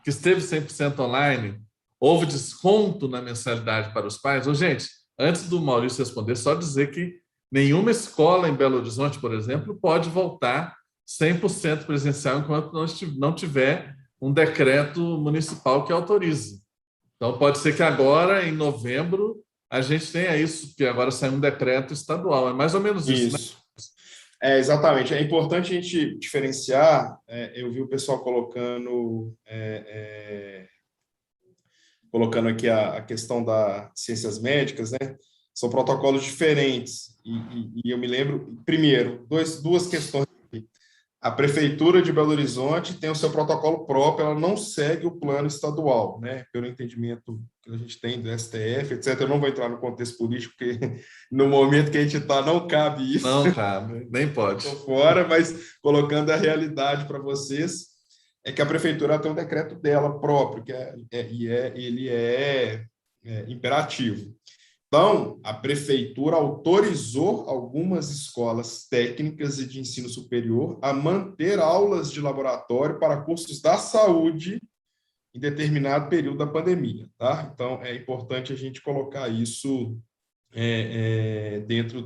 esteve 100% online, houve desconto na mensalidade para os pais? Gente, antes do Maurício responder, só dizer que nenhuma escola em Belo Horizonte, por exemplo, pode voltar 100% presencial enquanto não tiver um decreto municipal que autorize. Então, pode ser que agora, em novembro, a gente tenha isso, porque agora sai um decreto estadual. É mais ou menos isso, né? Exatamente. É importante a gente diferenciar. Eu vi o pessoal colocando aqui a questão das ciências médicas, né? São protocolos diferentes. E eu me lembro, primeiro, duas questões. A Prefeitura de Belo Horizonte tem o seu protocolo próprio, ela não segue o plano estadual, né? Pelo entendimento que a gente tem do STF, etc. Eu não vou entrar no contexto político, porque no momento que a gente está, não cabe isso. Não cabe, nem pode. Estou fora, mas colocando a realidade para vocês, é que a Prefeitura tem um decreto dela próprio, que ele é imperativo. Então, a Prefeitura autorizou algumas escolas técnicas e de ensino superior a manter aulas de laboratório para cursos da saúde em determinado período da pandemia, tá? Então, é importante a gente colocar isso dentro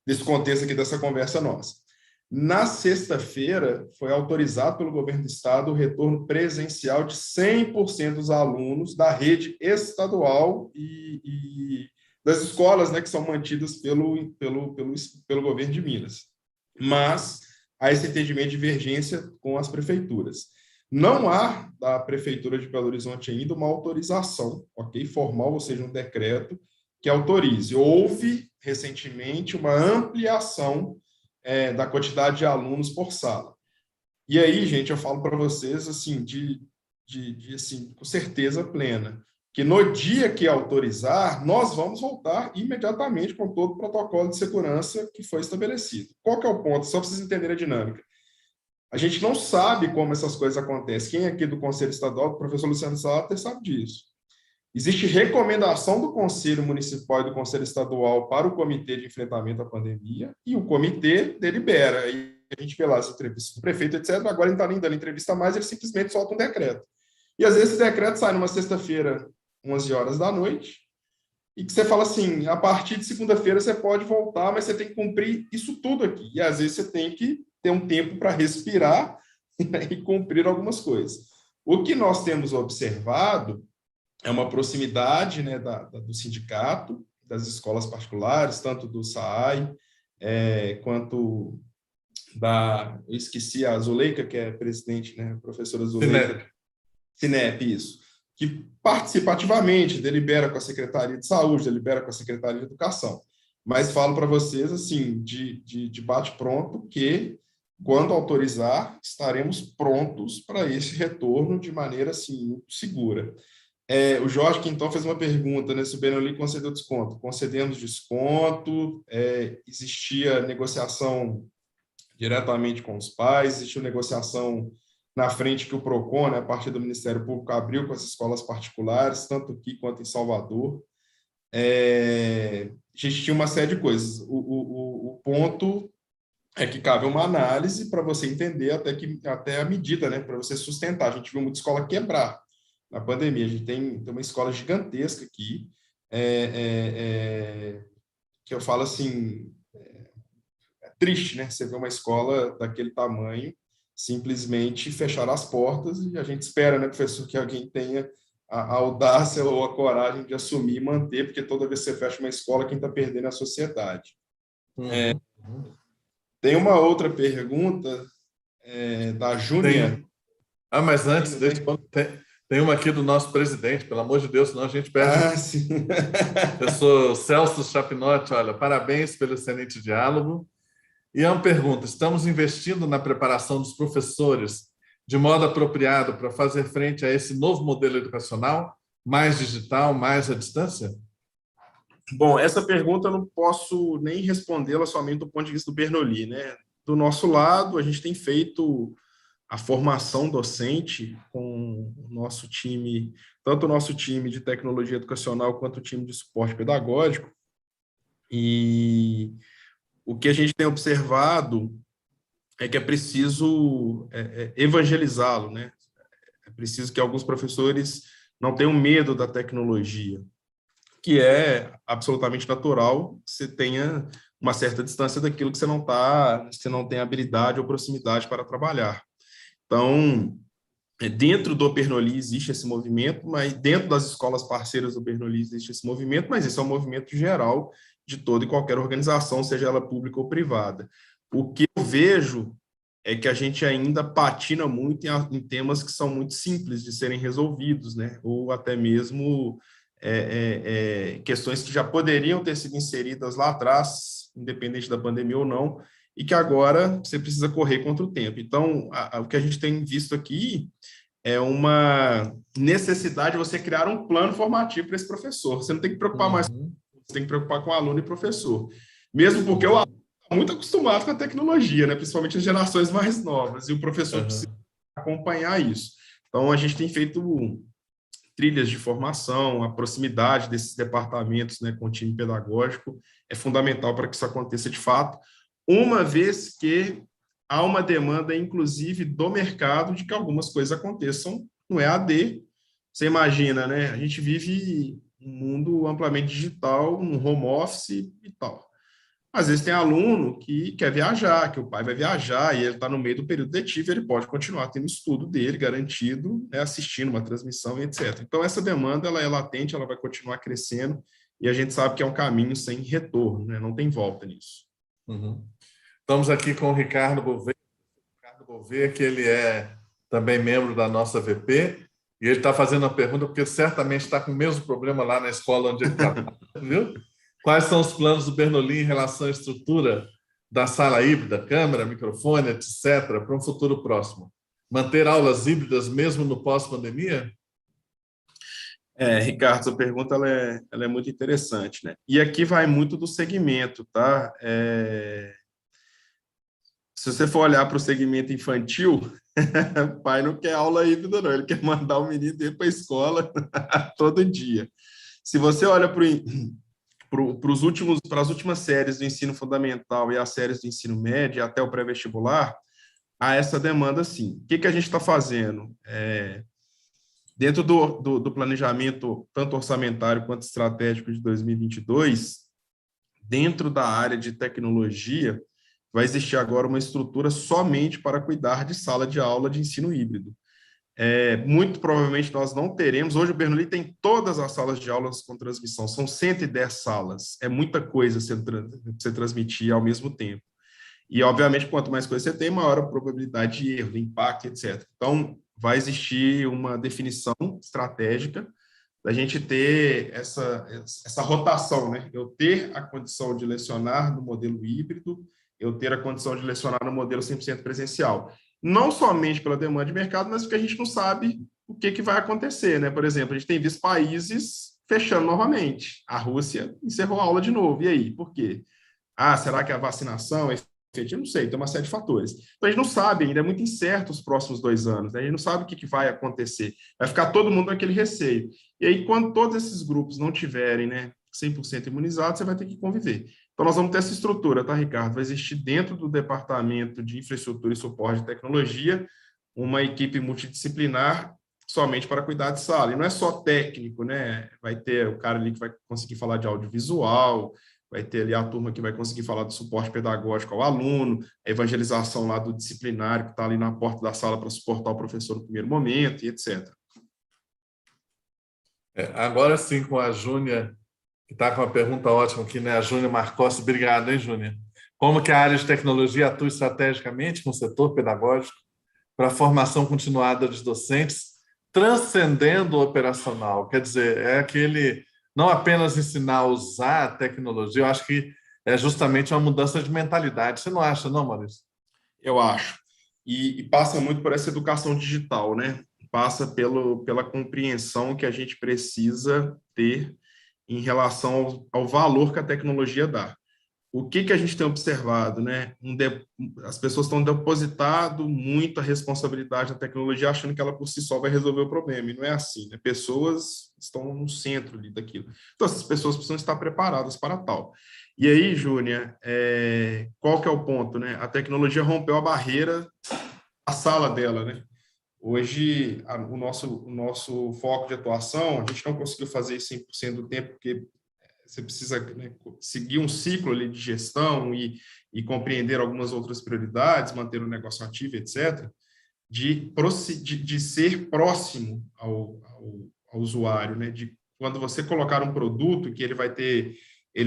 desse contexto aqui dessa conversa nossa. Na sexta-feira, foi autorizado pelo governo do estado o retorno presencial de 100% dos alunos da rede estadual e das escolas, né, que são mantidas pelo governo de Minas. Mas há esse entendimento de divergência com as prefeituras. Não há da Prefeitura de Belo Horizonte ainda uma autorização, ok, formal, ou seja, um decreto que autorize. Houve, recentemente, uma ampliação da quantidade de alunos por sala. E aí, gente, eu falo para vocês, assim, de assim, com certeza plena, que no dia que autorizar, nós vamos voltar imediatamente com todo o protocolo de segurança que foi estabelecido. Qual que é o ponto? Só para vocês entenderem a dinâmica. A gente não sabe como essas coisas acontecem. Quem é aqui do Conselho Estadual, o professor Luciano Salater, sabe disso. Existe recomendação do Conselho Municipal e do Conselho Estadual para o Comitê de Enfrentamento à Pandemia, e o comitê delibera. E a gente vê lá as entrevistas do prefeito, etc. Agora ele não está nem dando entrevista mais, ele simplesmente solta um decreto. E às vezes esse decreto sai numa sexta-feira, 11 horas da noite, e que você fala assim, a partir de segunda-feira você pode voltar, mas você tem que cumprir isso tudo aqui. E às vezes você tem que ter um tempo para respirar e cumprir algumas coisas. O que nós temos observado é uma proximidade, né, do sindicato, das escolas particulares, tanto do SAAI, quanto eu esqueci a Zuleika, que é presidente, né, a professora Zuleika. Sinep, isso. Que participa ativamente, delibera com a Secretaria de Saúde, delibera com a Secretaria de Educação. Mas falo para vocês, assim, de bate-pronto, que, quando autorizar, estaremos prontos para esse retorno de maneira, assim, muito segura. O Jorge Quintão fez uma pergunta, né, se o Benoli concedeu desconto. Concedemos desconto, existia negociação diretamente com os pais, existiu negociação na frente que o PROCON, né, a partir do Ministério Público, abriu com as escolas particulares, tanto aqui quanto em Salvador. A gente tinha uma série de coisas. O ponto é que cabe uma análise para você entender até a medida, né, para você sustentar. A gente viu muita escola quebrar na pandemia. A gente tem uma escola gigantesca aqui, que eu falo assim, triste, né? Você vê uma escola daquele tamanho simplesmente fechar as portas, e a gente espera, né, professor, que alguém tenha a audácia ou a coragem de assumir e manter, porque toda vez que você fecha uma escola, quem está perdendo é a sociedade. Tem uma outra pergunta da Júnia. Mas antes, tem uma aqui do nosso presidente, pelo amor de Deus, senão a gente perde. Sim. Professor Celso Chapinotti, olha, parabéns pelo excelente diálogo. E é uma pergunta: estamos investindo na preparação dos professores de modo apropriado para fazer frente a esse novo modelo educacional, mais digital, mais à distância? Bom, essa pergunta eu não posso nem respondê-la somente do ponto de vista do Bernoulli, né? Do nosso lado, a gente tem feito a formação docente com o nosso time, tanto o nosso time de tecnologia educacional quanto o time de suporte pedagógico. E o que a gente tem observado é que é preciso evangelizá-lo, né? É preciso que alguns professores não tenham medo da tecnologia, que é absolutamente natural que você tenha uma certa distância daquilo que você não tem habilidade ou proximidade para trabalhar. Então, dentro do Bernoulli existe esse movimento, mas dentro das escolas parceiras do Bernoulli existe esse movimento, mas esse é um movimento geral de toda e qualquer organização, seja ela pública ou privada. O que eu vejo é que a gente ainda patina muito em temas que são muito simples de serem resolvidos, né? Ou até mesmo questões que já poderiam ter sido inseridas lá atrás, independente da pandemia ou não, e que agora você precisa correr contra o tempo. Então, o que a gente tem visto aqui é uma necessidade de você criar um plano formativo para esse professor. Você não tem que preocupar mais, você tem que preocupar com o aluno e professor. Mesmo porque o aluno está muito acostumado com a tecnologia, né? Principalmente as gerações mais novas, e o professor precisa acompanhar isso. Então, a gente tem feito trilhas de formação, a proximidade desses departamentos, né, com o time pedagógico é fundamental para que isso aconteça de fato, uma vez que há uma demanda, inclusive, do mercado de que algumas coisas aconteçam no EAD. Você imagina, né? A gente vive um mundo amplamente digital, no home office e tal. Às vezes tem aluno que quer viajar, que o pai vai viajar e ele está no meio do período letivo, ele pode continuar tendo estudo dele garantido, né, assistindo uma transmissão e etc. Então, essa demanda ela é latente, ela vai continuar crescendo, e a gente sabe que é um caminho sem retorno, né? Não tem volta nisso. Estamos aqui com o Ricardo Gouveia, que ele é também membro da nossa VP, e ele está fazendo uma pergunta, porque certamente está com o mesmo problema lá na escola onde ele trabalha, viu? Quais são os planos do Bernoulli em relação à estrutura da sala híbrida, câmera, microfone, etc., para um futuro próximo? manter aulas híbridas mesmo no pós-pandemia? Ricardo, essa pergunta ela é muito interessante, né? E aqui vai muito do segmento, tá? Se você for olhar para o segmento infantil, o pai não quer aula híbrida, não, ele quer mandar o menino dele para a escola todo dia. Se você olha para as últimas séries do ensino fundamental e as séries do ensino médio, até o pré-vestibular, há essa demanda sim. O que a gente está fazendo? Dentro do planejamento, tanto orçamentário quanto estratégico de 2022, dentro da área de tecnologia, vai existir agora uma estrutura somente para cuidar de sala de aula de ensino híbrido. Muito provavelmente nós não teremos. Hoje o Bernoulli tem todas as salas de aulas com transmissão, são 110 salas, é muita coisa você transmitir ao mesmo tempo. E, obviamente, quanto mais coisa você tem, maior a probabilidade de erro, de impacto, etc. Então, vai existir uma definição estratégica da gente ter essa rotação, né? Eu ter a condição de lecionar no modelo híbrido, eu ter a condição de lecionar no modelo 100% presencial. Não somente pela demanda de mercado, mas porque a gente não sabe o que vai acontecer, né? Por exemplo, a gente tem visto países fechando novamente. A Rússia encerrou a aula de novo. E aí? Por quê? Será que a vacinação é efetiva? Não sei, tem uma série de fatores. Então, a gente não sabe ainda, é muito incerto os próximos 2 anos, né? A gente não sabe o que vai acontecer. Vai ficar todo mundo naquele receio. E aí, quando todos esses grupos não tiverem, né, 100% imunizados, você vai ter que conviver. Então, nós vamos ter essa estrutura, tá, Ricardo? Vai existir dentro do Departamento de Infraestrutura e Suporte de Tecnologia uma equipe multidisciplinar somente para cuidar de sala. E não é só técnico, né? Vai ter o cara ali que vai conseguir falar de audiovisual, vai ter ali a turma que vai conseguir falar do suporte pedagógico ao aluno, a evangelização lá do disciplinário, que está ali na porta da sala para suportar o professor no primeiro momento, e etc. Agora sim, com a Júnia, que está com uma pergunta ótima aqui, né? A Júnia Marcossi. Obrigado, hein, Júnia? Como que a área de tecnologia atua estrategicamente com o setor pedagógico para a formação continuada dos docentes, transcendendo o operacional? Quer dizer, é aquele... não apenas ensinar a usar a tecnologia, eu acho que é justamente uma mudança de mentalidade. Você não acha, não, Maurício? Eu acho. E passa muito por essa educação digital, né? Passa pela compreensão que a gente precisa ter em relação ao valor que a tecnologia dá. O que a gente tem observado, né? As pessoas estão depositando muito a responsabilidade na tecnologia, achando que ela por si só vai resolver o problema, e não é assim, né? Pessoas estão no centro ali daquilo. Então, essas pessoas precisam estar preparadas para tal. E aí, Júnia, qual que é o ponto, né? A tecnologia rompeu a barreira, a sala dela, né? Hoje, o nosso foco de atuação, a gente não conseguiu fazer isso 100% do tempo, porque você precisa, né, seguir um ciclo ali de gestão e compreender algumas outras prioridades, manter o negócio ativo, etc., de ser próximo ao usuário, né? De quando você colocar um produto que ele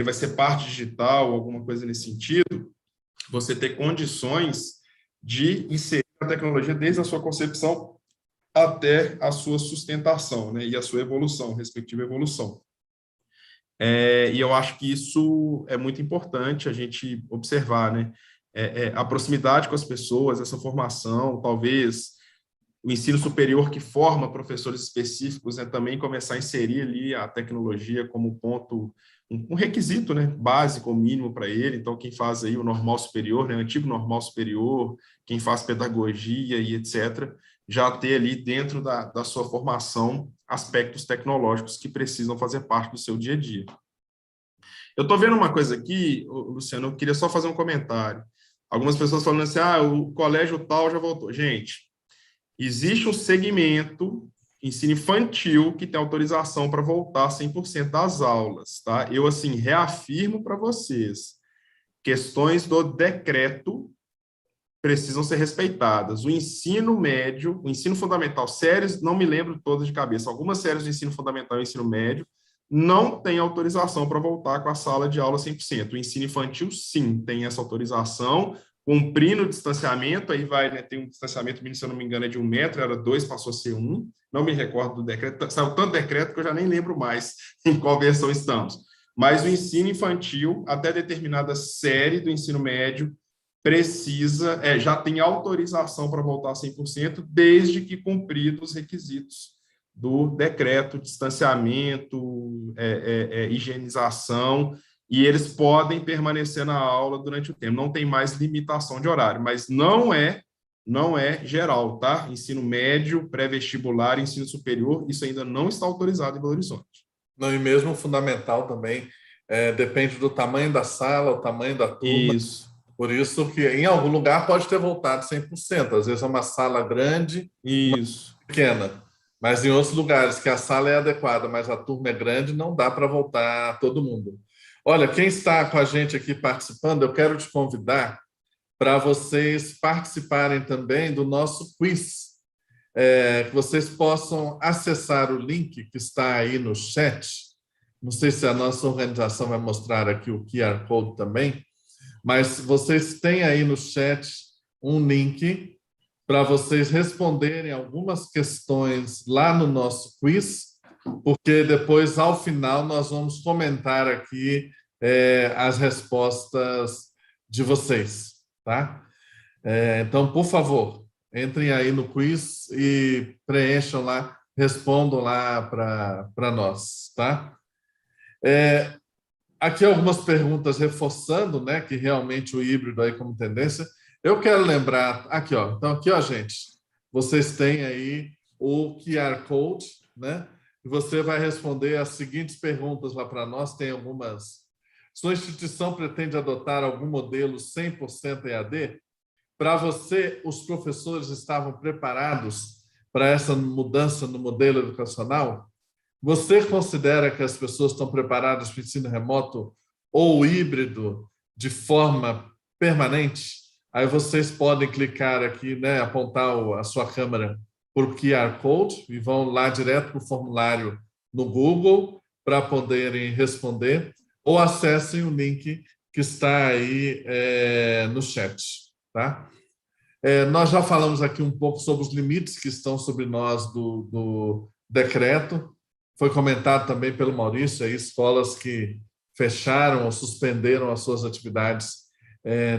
vai ser parte digital, alguma coisa nesse sentido, você ter condições de inserir a tecnologia desde a sua concepção até a sua sustentação, né? E a sua evolução, respectiva evolução. E eu acho que isso é muito importante a gente observar, né? A proximidade com as pessoas, essa formação, talvez o ensino superior que forma professores específicos, né, também começar a inserir ali a tecnologia como ponto, um requisito, né, básico, mínimo para ele. Então, quem faz aí o normal superior, né, antigo normal superior, quem faz pedagogia e etc., já ter ali dentro da sua formação aspectos tecnológicos que precisam fazer parte do seu dia a dia. Eu estou vendo uma coisa aqui, Luciano, eu queria só fazer um comentário. Algumas pessoas falando assim, o colégio tal já voltou. Gente, existe um segmento, ensino infantil, que tem autorização para voltar 100% das aulas, tá? Eu, assim, reafirmo para vocês, questões do decreto precisam ser respeitadas. O ensino médio, o ensino fundamental, séries, não me lembro todas de cabeça, algumas séries do ensino fundamental e ensino médio não tem autorização para voltar com a sala de aula 100%. O ensino infantil, sim, tem essa autorização, cumprindo o distanciamento, aí vai, né, tem um distanciamento, se eu não me engano, é de 1 metro, era 2, passou a ser 1, não me recordo do decreto, saiu tanto decreto que eu já nem lembro mais em qual versão estamos. Mas o ensino infantil, até determinada série do ensino médio, já tem autorização para voltar 100%, desde que cumpridos os requisitos do decreto, distanciamento, higienização, e eles podem permanecer na aula durante o tempo. Não tem mais limitação de horário, mas não é geral, tá? Ensino médio, pré-vestibular, ensino superior, isso ainda não está autorizado em Belo Horizonte. Não, e mesmo fundamental também, depende do tamanho da sala, o tamanho da turma. Isso. Por isso que em algum lugar pode ter voltado 100%. Às vezes é uma sala grande, Isso. pequena. Mas em outros lugares que a sala é adequada, mas a turma é grande, não dá para voltar todo mundo. Olha, quem está com a gente aqui participando, eu quero te convidar para vocês participarem também do nosso quiz. Que vocês possam acessar o link que está aí no chat. Não sei se a nossa organização vai mostrar aqui o QR Code também, mas vocês têm aí no chat um link para vocês responderem algumas questões lá no nosso quiz, porque depois, ao final, nós vamos comentar aqui as respostas de vocês, tá? Então, por favor, entrem aí no quiz e preencham lá, respondam lá para nós, tá? Aqui algumas perguntas reforçando, né, que realmente o híbrido aí como tendência. Eu quero lembrar, aqui, ó, então aqui, ó, gente, vocês têm aí o QR Code, né, e você vai responder as seguintes perguntas lá para nós, tem algumas. Sua instituição pretende adotar algum modelo 100% EAD? Para você, os professores estavam preparados para essa mudança no modelo educacional? Você considera que as pessoas estão preparadas para o ensino remoto ou híbrido de forma permanente? Aí vocês podem clicar aqui, né, apontar a sua câmera por QR Code e vão lá direto para o formulário no Google para poderem responder, ou acessem o link que está aí no chat, tá? Nós já falamos aqui um pouco sobre os limites que estão sobre nós do decreto. Foi comentado também pelo Maurício, aí, escolas que fecharam ou suspenderam as suas atividades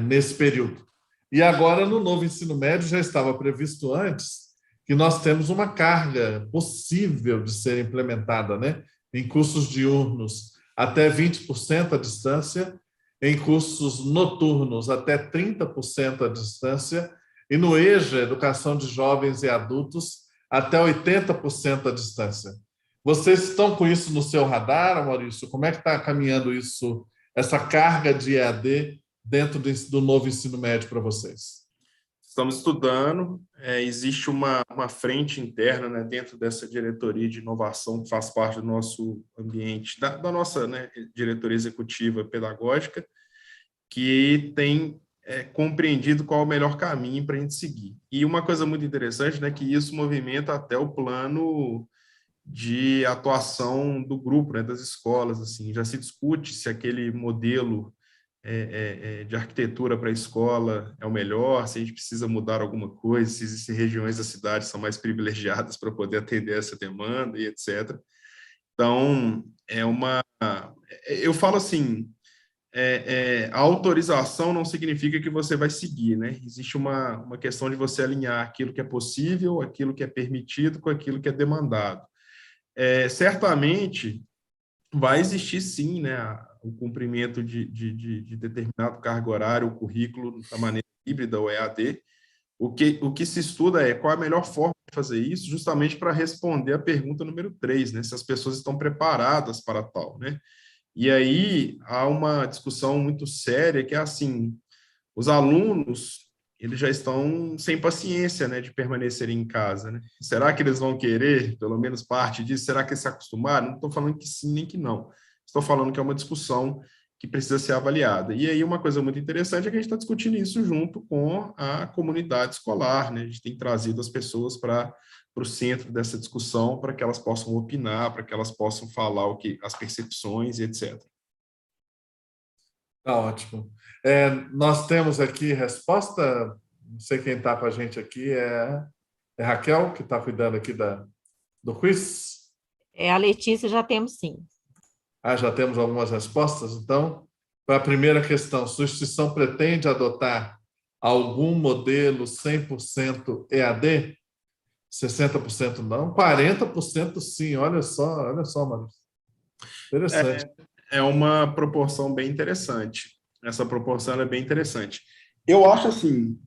nesse período. E agora, no novo ensino médio, já estava previsto antes que nós temos uma carga possível de ser implementada, né? Em cursos diurnos, até 20% à distância, em cursos noturnos, até 30% à distância, e no EJA, Educação de Jovens e Adultos, até 80% à distância. Vocês estão com isso no seu radar, Maurício? Como é que está caminhando isso, essa carga de EAD dentro do novo ensino médio para vocês? Estamos estudando, existe uma frente interna, né, dentro dessa diretoria de inovação que faz parte do nosso ambiente, da nossa, né, diretoria executiva pedagógica, que tem compreendido qual é o melhor caminho para a gente seguir. E uma coisa muito interessante, né, que isso movimenta até o plano de atuação do grupo, né, das escolas. Assim, já se discute se aquele modelo de arquitetura para a escola é o melhor, se a gente precisa mudar alguma coisa, se existem regiões da cidade que são mais privilegiadas para poder atender essa demanda e etc. Então, eu falo assim, a autorização não significa que você vai seguir, né? Existe uma questão de você alinhar aquilo que é possível, aquilo que é permitido com aquilo que é demandado. Certamente vai existir sim, né, o cumprimento de determinado carga horária, o currículo da maneira híbrida ou EAD. O que se estuda é qual a melhor forma de fazer isso, justamente para responder a pergunta número 3, né, se as pessoas estão preparadas para tal, né? E aí há uma discussão muito séria que é assim, os alunos, eles já estão sem paciência, né, de permanecerem em casa, né? Será que eles vão querer, pelo menos parte disso? Será que eles se acostumaram? Não estou falando que sim, nem que não. Estou falando que é uma discussão que precisa ser avaliada. E aí uma coisa muito interessante é que a gente está discutindo isso junto com a comunidade escolar, né? A gente tem trazido as pessoas para o centro dessa discussão, para que elas possam opinar, para que elas possam falar as percepções e etc. Tá ótimo. Nós temos aqui resposta, não sei quem está com a gente aqui, é Raquel, que está cuidando aqui do quiz? A Letícia já temos sim. Já temos algumas respostas, então. Para a primeira questão, sua instituição pretende adotar algum modelo 100% EAD? 60% não, 40% sim. Olha só, Maurício. Interessante. É uma proporção bem interessante. Essa proporção é bem interessante. Eu acho assim,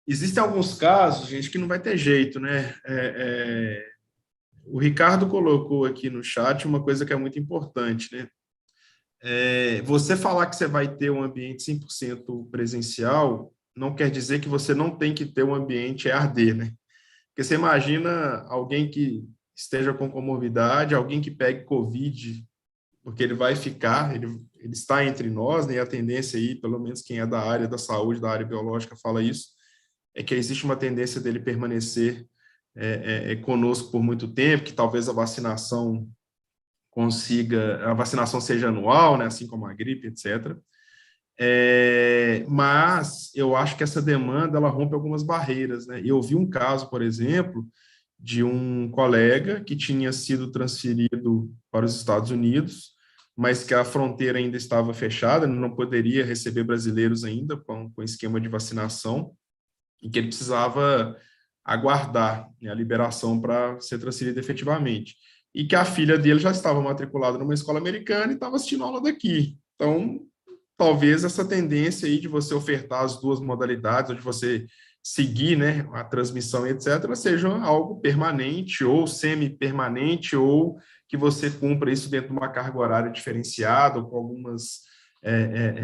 existem alguns casos, gente, que não vai ter jeito, né? O Ricardo colocou aqui no chat uma coisa que é muito importante, né? Você falar que você vai ter um ambiente 100% presencial não quer dizer que você não tem que ter um ambiente EAD, né? Porque você imagina alguém que esteja com comorbidade, alguém que pegue Covid, porque ele vai ficar, ele está entre nós, né? E a tendência aí, pelo menos quem é da área da saúde, da área biológica, fala isso, é que existe uma tendência dele permanecer conosco por muito tempo, que talvez a vacinação seja anual, né? Assim como a gripe, etc. Mas eu acho que essa demanda ela rompe algumas barreiras, né? Eu vi um caso, por exemplo, de um colega que tinha sido transferido para os Estados Unidos, mas que a fronteira ainda estava fechada, não poderia receber brasileiros ainda com esquema de vacinação, e que ele precisava aguardar, né, a liberação para ser transferido efetivamente. E que a filha dele já estava matriculada numa escola americana e estava assistindo aula daqui. Então, talvez essa tendência aí de você ofertar as duas modalidades, ou de você seguir, né, a transmissão, etc., seja algo permanente ou semi-permanente, ou que você cumpra isso dentro de uma carga horária diferenciada, ou com algumas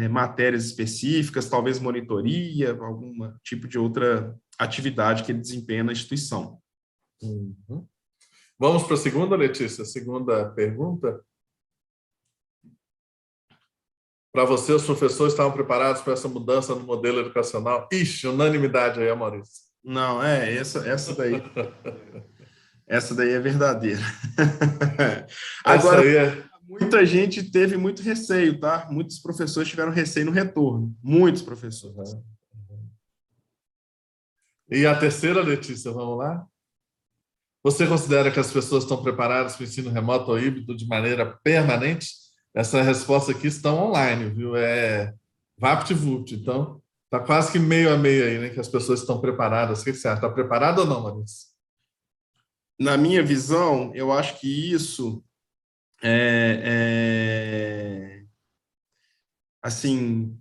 matérias específicas, talvez monitoria, algum tipo de outra atividade que ele desempenha na instituição. Uhum. Vamos para a segunda, Letícia? Segunda pergunta. Para você, os professores estavam preparados para essa mudança no modelo educacional? Ixi, unanimidade aí, Maurício. Não, essa daí. Essa daí é verdadeira. Agora, muita gente teve muito receio, tá? Muitos professores tiveram receio no retorno. Muitos professores. E a terceira, Letícia, vamos lá? Você considera que as pessoas estão preparadas para o ensino remoto ou híbrido de maneira permanente? Essa resposta aqui está online, viu? É VaptVupt. Então, está quase que meio a meio aí, né? Que as pessoas estão preparadas. O que você acha? Está preparado ou não, Maurício? Na minha visão, eu acho que isso assim,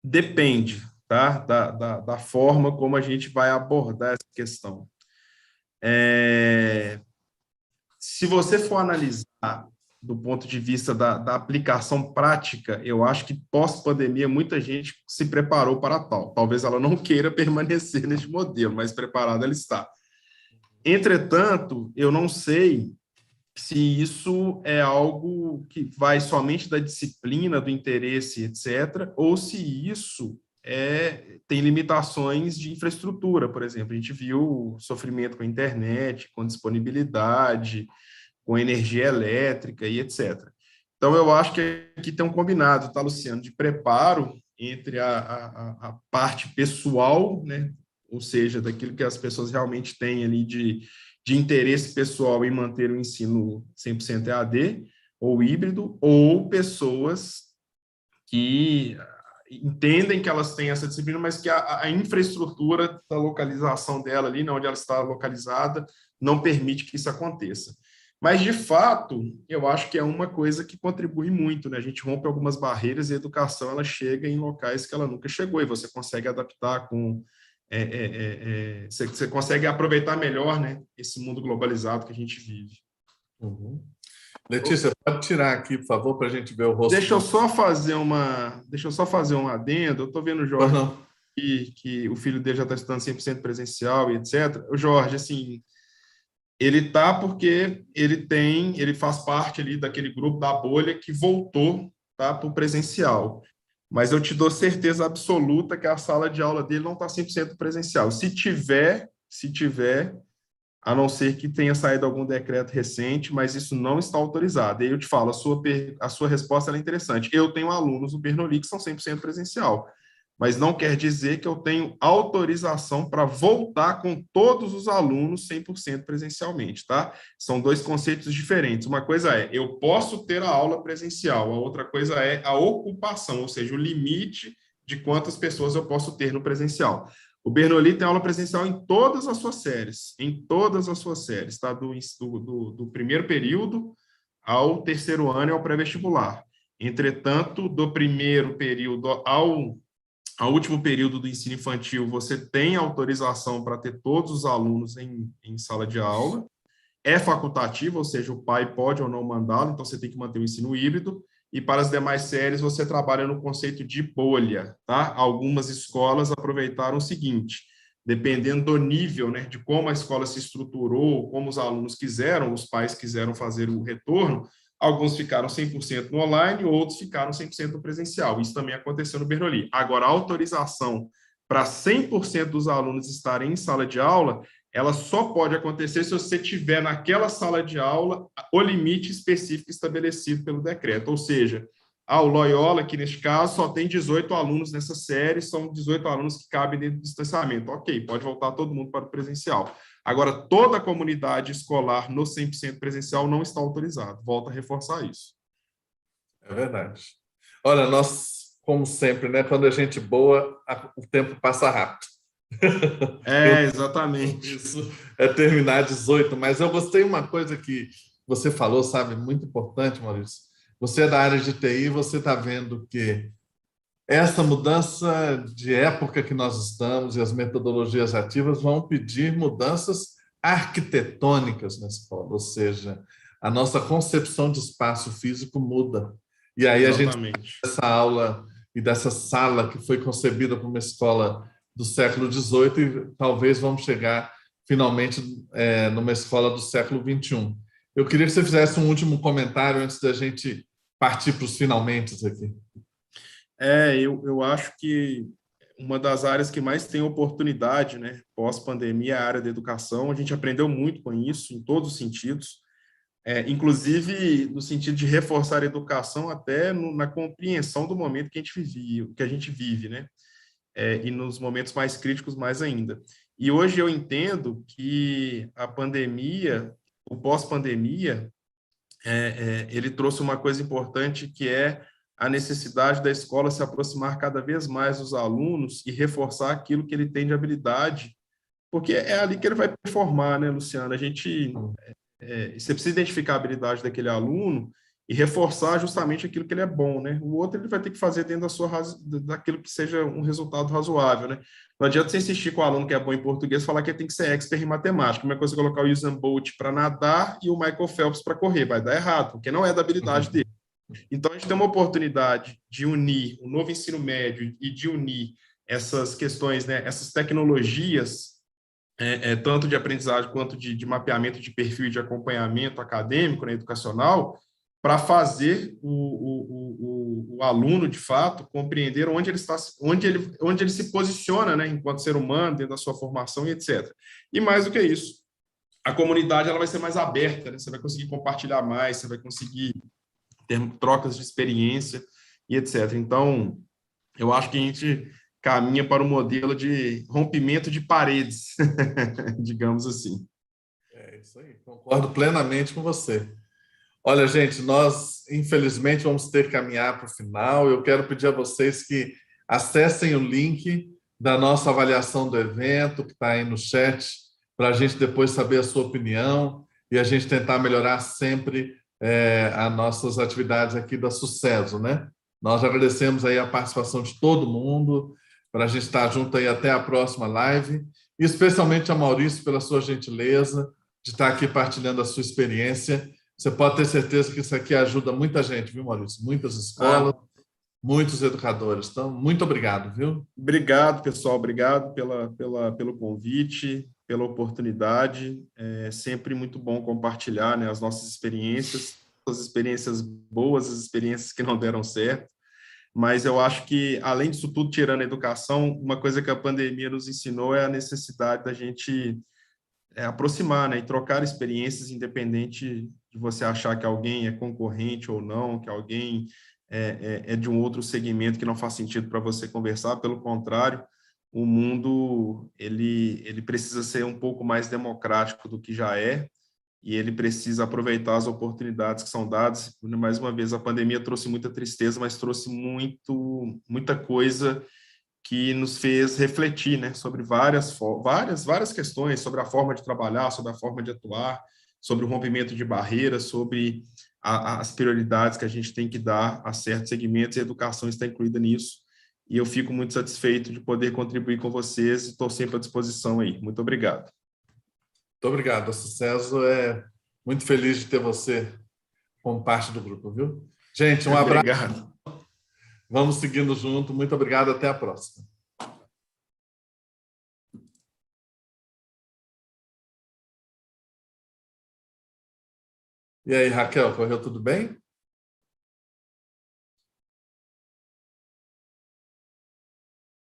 depende, tá? Da forma como a gente vai abordar essa questão. Se você for analisar do ponto de vista da aplicação prática, eu acho que pós-pandemia muita gente se preparou para tal. Talvez ela não queira permanecer nesse modelo, mas preparada ela está. Entretanto, eu não sei se isso é algo que vai somente da disciplina, do interesse, etc., ou se isso tem limitações de infraestrutura, por exemplo. A gente viu o sofrimento com a internet, com disponibilidade, com energia elétrica e etc. Então, eu acho que aqui tem um combinado, tá, Luciano, de preparo entre a parte pessoal, né, ou seja, daquilo que as pessoas realmente têm ali de interesse pessoal em manter o ensino 100% EAD ou híbrido, ou pessoas que entendem que elas têm essa disciplina, mas que a infraestrutura da localização dela ali, onde ela está localizada, não permite que isso aconteça. Mas, de fato, eu acho que é uma coisa que contribui muito, né? A gente rompe algumas barreiras e a educação ela chega em locais que ela nunca chegou, e você consegue adaptar com... você consegue aproveitar melhor, né, esse mundo globalizado que a gente vive. Uhum. Letícia, pode tirar aqui, por favor, para a gente ver o rosto. Deixa eu só fazer um adendo. Eu estou vendo o Jorge que o filho dele já está estudando 100% presencial e etc. O Jorge, assim, ele tá porque ele faz parte ali daquele grupo da bolha que voltou, tá, para o presencial. Mas eu te dou certeza absoluta que a sala de aula dele não está 100% presencial. Se tiver, a não ser que tenha saído algum decreto recente, mas isso não está autorizado. E aí eu te falo, a sua resposta é interessante. Eu tenho alunos no Bernoulli que são 100% presencial, mas não quer dizer que eu tenho autorização para voltar com todos os alunos 100% presencialmente, tá? São dois conceitos diferentes. Uma coisa eu posso ter a aula presencial, a outra coisa é a ocupação, ou seja, o limite de quantas pessoas eu posso ter no presencial. O Bernoulli tem aula presencial em todas as suas séries, tá? Do primeiro período ao terceiro ano e ao pré-vestibular. Entretanto, do primeiro período ao último período do ensino infantil, você tem autorização para ter todos os alunos em sala de aula. É facultativo, ou seja, o pai pode ou não mandá-lo, então você tem que manter o ensino híbrido. E para as demais séries, você trabalha no conceito de bolha, tá? Algumas escolas aproveitaram o seguinte: dependendo do nível, né, de como a escola se estruturou, como os alunos quiseram, os pais quiseram fazer o retorno, alguns ficaram 100% no online, outros ficaram 100% no presencial. Isso também aconteceu no Bernoulli. Agora, a autorização para 100% dos alunos estarem em sala de aula, ela só pode acontecer se você tiver naquela sala de aula o limite específico estabelecido pelo decreto. Ou seja, o Loyola, que neste caso só tem 18 alunos nessa série, são 18 alunos que cabem dentro do distanciamento. Ok, pode voltar todo mundo para o presencial. Agora, toda a comunidade escolar no 100% presencial não está autorizada. Volto a reforçar isso. É verdade. Olha, nós, como sempre, né? Quando a gente boa, o tempo passa rápido. Exatamente. Isso é terminar 18, mas eu gostei uma coisa que você falou, sabe, muito importante, Maurício. Você é da área de TI, você está vendo que essa mudança de época que nós estamos e as metodologias ativas vão pedir mudanças arquitetônicas na escola, ou seja, a nossa concepção de espaço físico muda. E aí Exatamente. a gente essa aula e dessa sala que foi concebida para uma escola do século XVIII e talvez vamos chegar finalmente numa escola do século XXI. Eu queria que você fizesse um último comentário antes da gente partir para os finalmente aqui. Eu acho que uma das áreas que mais tem oportunidade, né, pós-pandemia, é a área da educação. A gente aprendeu muito com isso, em todos os sentidos, inclusive no sentido de reforçar a educação até na compreensão do momento que a gente vive, né? E nos momentos mais críticos, mais ainda. E hoje eu entendo que a pandemia, o pós-pandemia, ele trouxe uma coisa importante, que é a necessidade da escola se aproximar cada vez mais dos alunos e reforçar aquilo que ele tem de habilidade, porque é ali que ele vai performar, né, Luciano? Você precisa identificar a habilidade daquele aluno e reforçar justamente aquilo que ele é bom, né? O outro ele vai ter que fazer dentro daquilo que seja um resultado razoável, né? Não adianta você insistir com o aluno que é bom em português falar que ele tem que ser expert em matemática. Uma coisa é colocar o Usain Bolt para nadar e o Michael Phelps para correr. Vai dar errado, porque não é da habilidade dele. Então, a gente tem uma oportunidade de unir o novo ensino médio e de unir essas questões, né, essas tecnologias, tanto de aprendizagem quanto de mapeamento de perfil e de acompanhamento acadêmico, né, educacional, para fazer o aluno, de fato, compreender onde ele está, onde ele se posiciona, né, enquanto ser humano, dentro da sua formação e etc. E mais do que isso, a comunidade ela vai ser mais aberta, né? Você vai conseguir compartilhar mais, você vai conseguir ter trocas de experiência e etc. Então, eu acho que a gente caminha para um modelo de rompimento de paredes, digamos assim. É isso aí, concordo plenamente com você. Olha, gente, nós, infelizmente, vamos ter que caminhar para o final. Eu quero pedir a vocês que acessem o link da nossa avaliação do evento, que está aí no chat, para a gente depois saber a sua opinião e a gente tentar melhorar sempre as nossas atividades aqui da Sucesso, né? Nós agradecemos aí a participação de todo mundo, para a gente estar junto aí até a próxima live, e especialmente a Maurício pela sua gentileza de estar aqui partilhando a sua experiência. Você pode ter certeza que isso aqui ajuda muita gente, viu, Maurício? Muitas escolas, muitos educadores. Então, muito obrigado, viu? Obrigado, pessoal. Obrigado pelo convite, pela oportunidade. É sempre muito bom compartilhar, né, as nossas experiências, as experiências boas, as experiências que não deram certo. Mas eu acho que, além disso tudo, tirando a educação, uma coisa que a pandemia nos ensinou é a necessidade da gente aproximar, né, e trocar experiências, independente de você achar que alguém é concorrente ou não, que alguém é de um outro segmento que não faz sentido para você conversar. Pelo contrário, o mundo ele precisa ser um pouco mais democrático do que já é, e ele precisa aproveitar as oportunidades que são dadas. Mais uma vez, a pandemia trouxe muita tristeza, mas trouxe muita coisa que nos fez refletir, né, sobre várias questões, sobre a forma de trabalhar, sobre a forma de atuar, sobre o rompimento de barreiras, sobre as prioridades que a gente tem que dar a certos segmentos, e a educação está incluída nisso. E eu fico muito satisfeito de poder contribuir com vocês e estou sempre à disposição aí. Muito obrigado. Muito obrigado. O Sucesso é muito feliz de ter você como parte do grupo, viu? Gente, um abraço. Obrigado. Vamos seguindo junto. Muito obrigado. Até a próxima. E aí, Raquel, correu tudo bem?